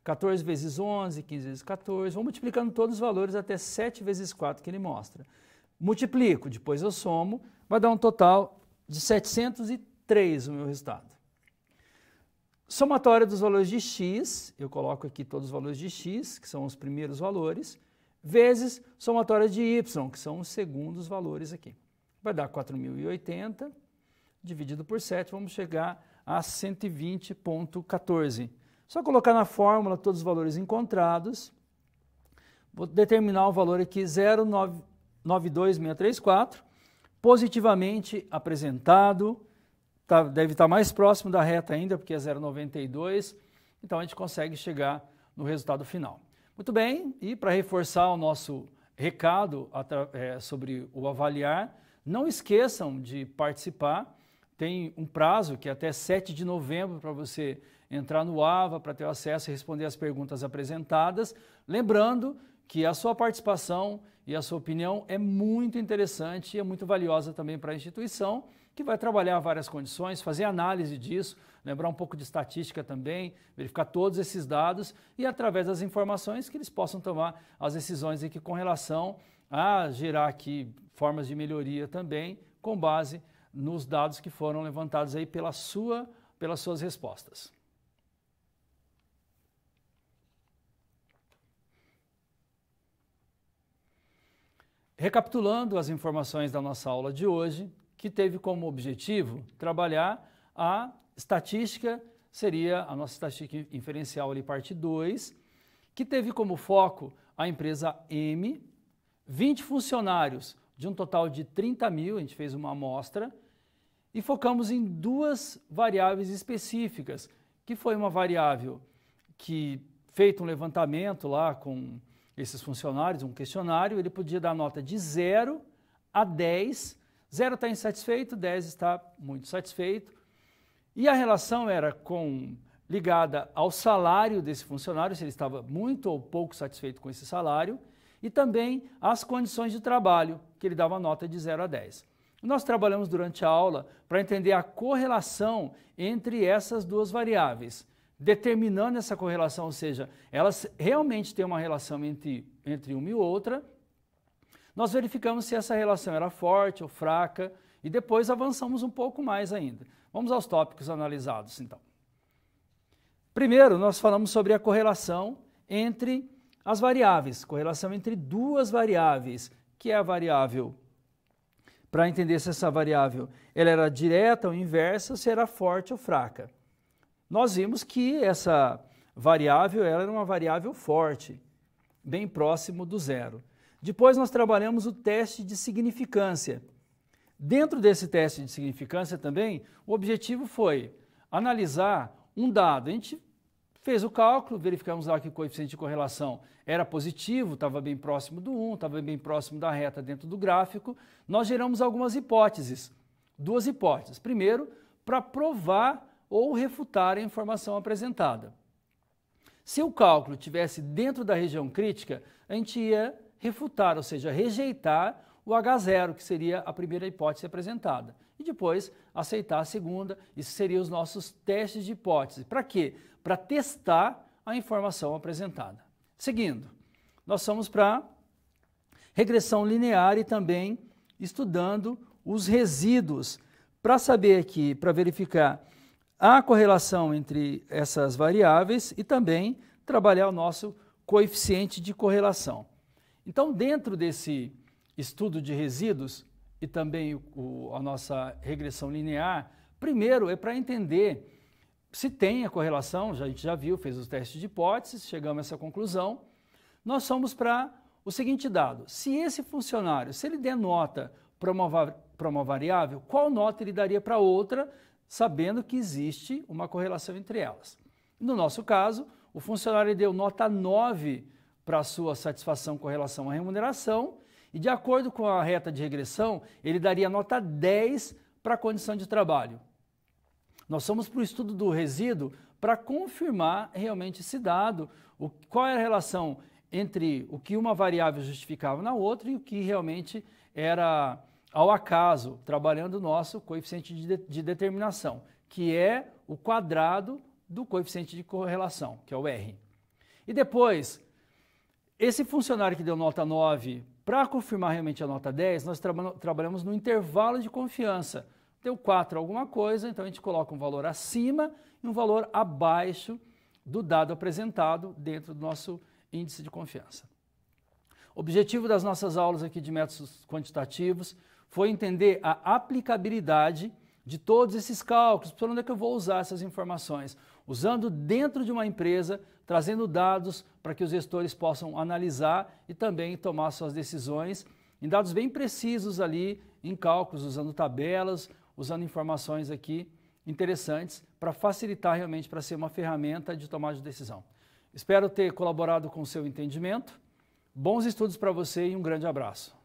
14 vezes 11, 15 vezes 14. Vou multiplicando todos os valores até 7 vezes 4 que ele mostra. Multiplico, depois eu somo, vai dar um total de 703 o meu resultado. Somatória dos valores de x, eu coloco aqui todos os valores de x, que são os primeiros valores, vezes somatória de y, que são os segundos valores aqui. Vai dar 4.080, dividido por 7, vamos chegar a 120,14. Só colocar na fórmula todos os valores encontrados, vou determinar o valor aqui 0,92634, positivamente apresentado, deve estar mais próximo da reta ainda, porque é 0,92, então a gente consegue chegar no resultado final. Muito bem, e para reforçar o nosso recado sobre o avaliar, não esqueçam de participar, tem um prazo que é até 7 de novembro para você entrar no AVA, para ter acesso e responder as perguntas apresentadas, lembrando que a sua participação e a sua opinião é muito interessante e é muito valiosa também para a instituição, que vai trabalhar várias condições, fazer análise disso, lembrar um pouco de estatística também, verificar todos esses dados e através das informações que eles possam tomar as decisões aqui com relação a gerar aqui formas de melhoria também, com base nos dados que foram levantados aí pelas suas respostas. Recapitulando as informações da nossa aula de hoje, que teve como objetivo trabalhar a estatística, seria a nossa estatística inferencial ali, parte 2, que teve como foco a empresa M, 20 funcionários de um total de 30 mil, a gente fez uma amostra, e focamos em duas variáveis específicas, que foi uma variável que, feito um levantamento lá com esses funcionários, um questionário, ele podia dar nota de 0 a 10, 0 está insatisfeito, 10 está muito satisfeito, e a relação era ligada ao salário desse funcionário, se ele estava muito ou pouco satisfeito com esse salário, e também às condições de trabalho, que ele dava nota de 0 a 10. Nós trabalhamos durante a aula para entender a correlação entre essas duas variáveis, determinando essa correlação, ou seja, elas realmente têm uma relação entre uma e outra. Nós verificamos se essa relação era forte ou fraca e depois avançamos um pouco mais ainda. Vamos aos tópicos analisados, então. Primeiro, nós falamos sobre a correlação entre as variáveis, correlação entre duas variáveis, que é a variável, para entender se essa variável ela era direta ou inversa, se era forte ou fraca. Nós vimos que essa variável ela era uma variável forte, bem próximo do zero. Depois nós trabalhamos o teste de significância. Dentro desse teste de significância também, o objetivo foi analisar um dado. A gente fez o cálculo, verificamos lá que o coeficiente de correlação era positivo, estava bem próximo do 1, estava bem próximo da reta dentro do gráfico. Nós geramos algumas hipóteses, duas hipóteses. Primeiro, para provar ou refutar a informação apresentada. Se o cálculo estivesse dentro da região crítica, a gente ia refutar, ou seja, rejeitar o H0, que seria a primeira hipótese apresentada. E depois aceitar a segunda, isso seriam os nossos testes de hipótese. Para quê? Para testar a informação apresentada. Seguindo, nós fomos para regressão linear e também estudando os resíduos, para saber aqui, para verificar a correlação entre essas variáveis e também trabalhar o nosso coeficiente de correlação. Então, dentro desse estudo de resíduos e também a nossa regressão linear, primeiro é para entender se tem a correlação, a gente já viu, fez os testes de hipóteses, chegamos a essa conclusão. Nós fomos para o seguinte dado: se esse funcionário, se ele der nota para uma variável, qual nota ele daria para outra, sabendo que existe uma correlação entre elas. No nosso caso, o funcionário deu nota 9 para a sua satisfação com relação à remuneração e, de acordo com a reta de regressão, ele daria nota 10 para a condição de trabalho. Nós fomos para o estudo do resíduo para confirmar realmente esse dado, qual era a relação entre o que uma variável justificava na outra e o que realmente era ao acaso, trabalhando o nosso coeficiente de determinação, que é o quadrado do coeficiente de correlação, que é o R. E depois, esse funcionário que deu nota 9, para confirmar realmente a nota 10, nós trabalhamos no intervalo de confiança. Deu 4 alguma coisa, então a gente coloca um valor acima e um valor abaixo do dado apresentado dentro do nosso índice de confiança. O objetivo das nossas aulas aqui de métodos quantitativos foi entender a aplicabilidade de todos esses cálculos, por onde é que eu vou usar essas informações, usando dentro de uma empresa, trazendo dados para que os gestores possam analisar e também tomar suas decisões em dados bem precisos ali, em cálculos, usando tabelas, usando informações aqui interessantes para facilitar realmente, para ser uma ferramenta de tomada de decisão. Espero ter colaborado com o seu entendimento. Bons estudos para você e um grande abraço.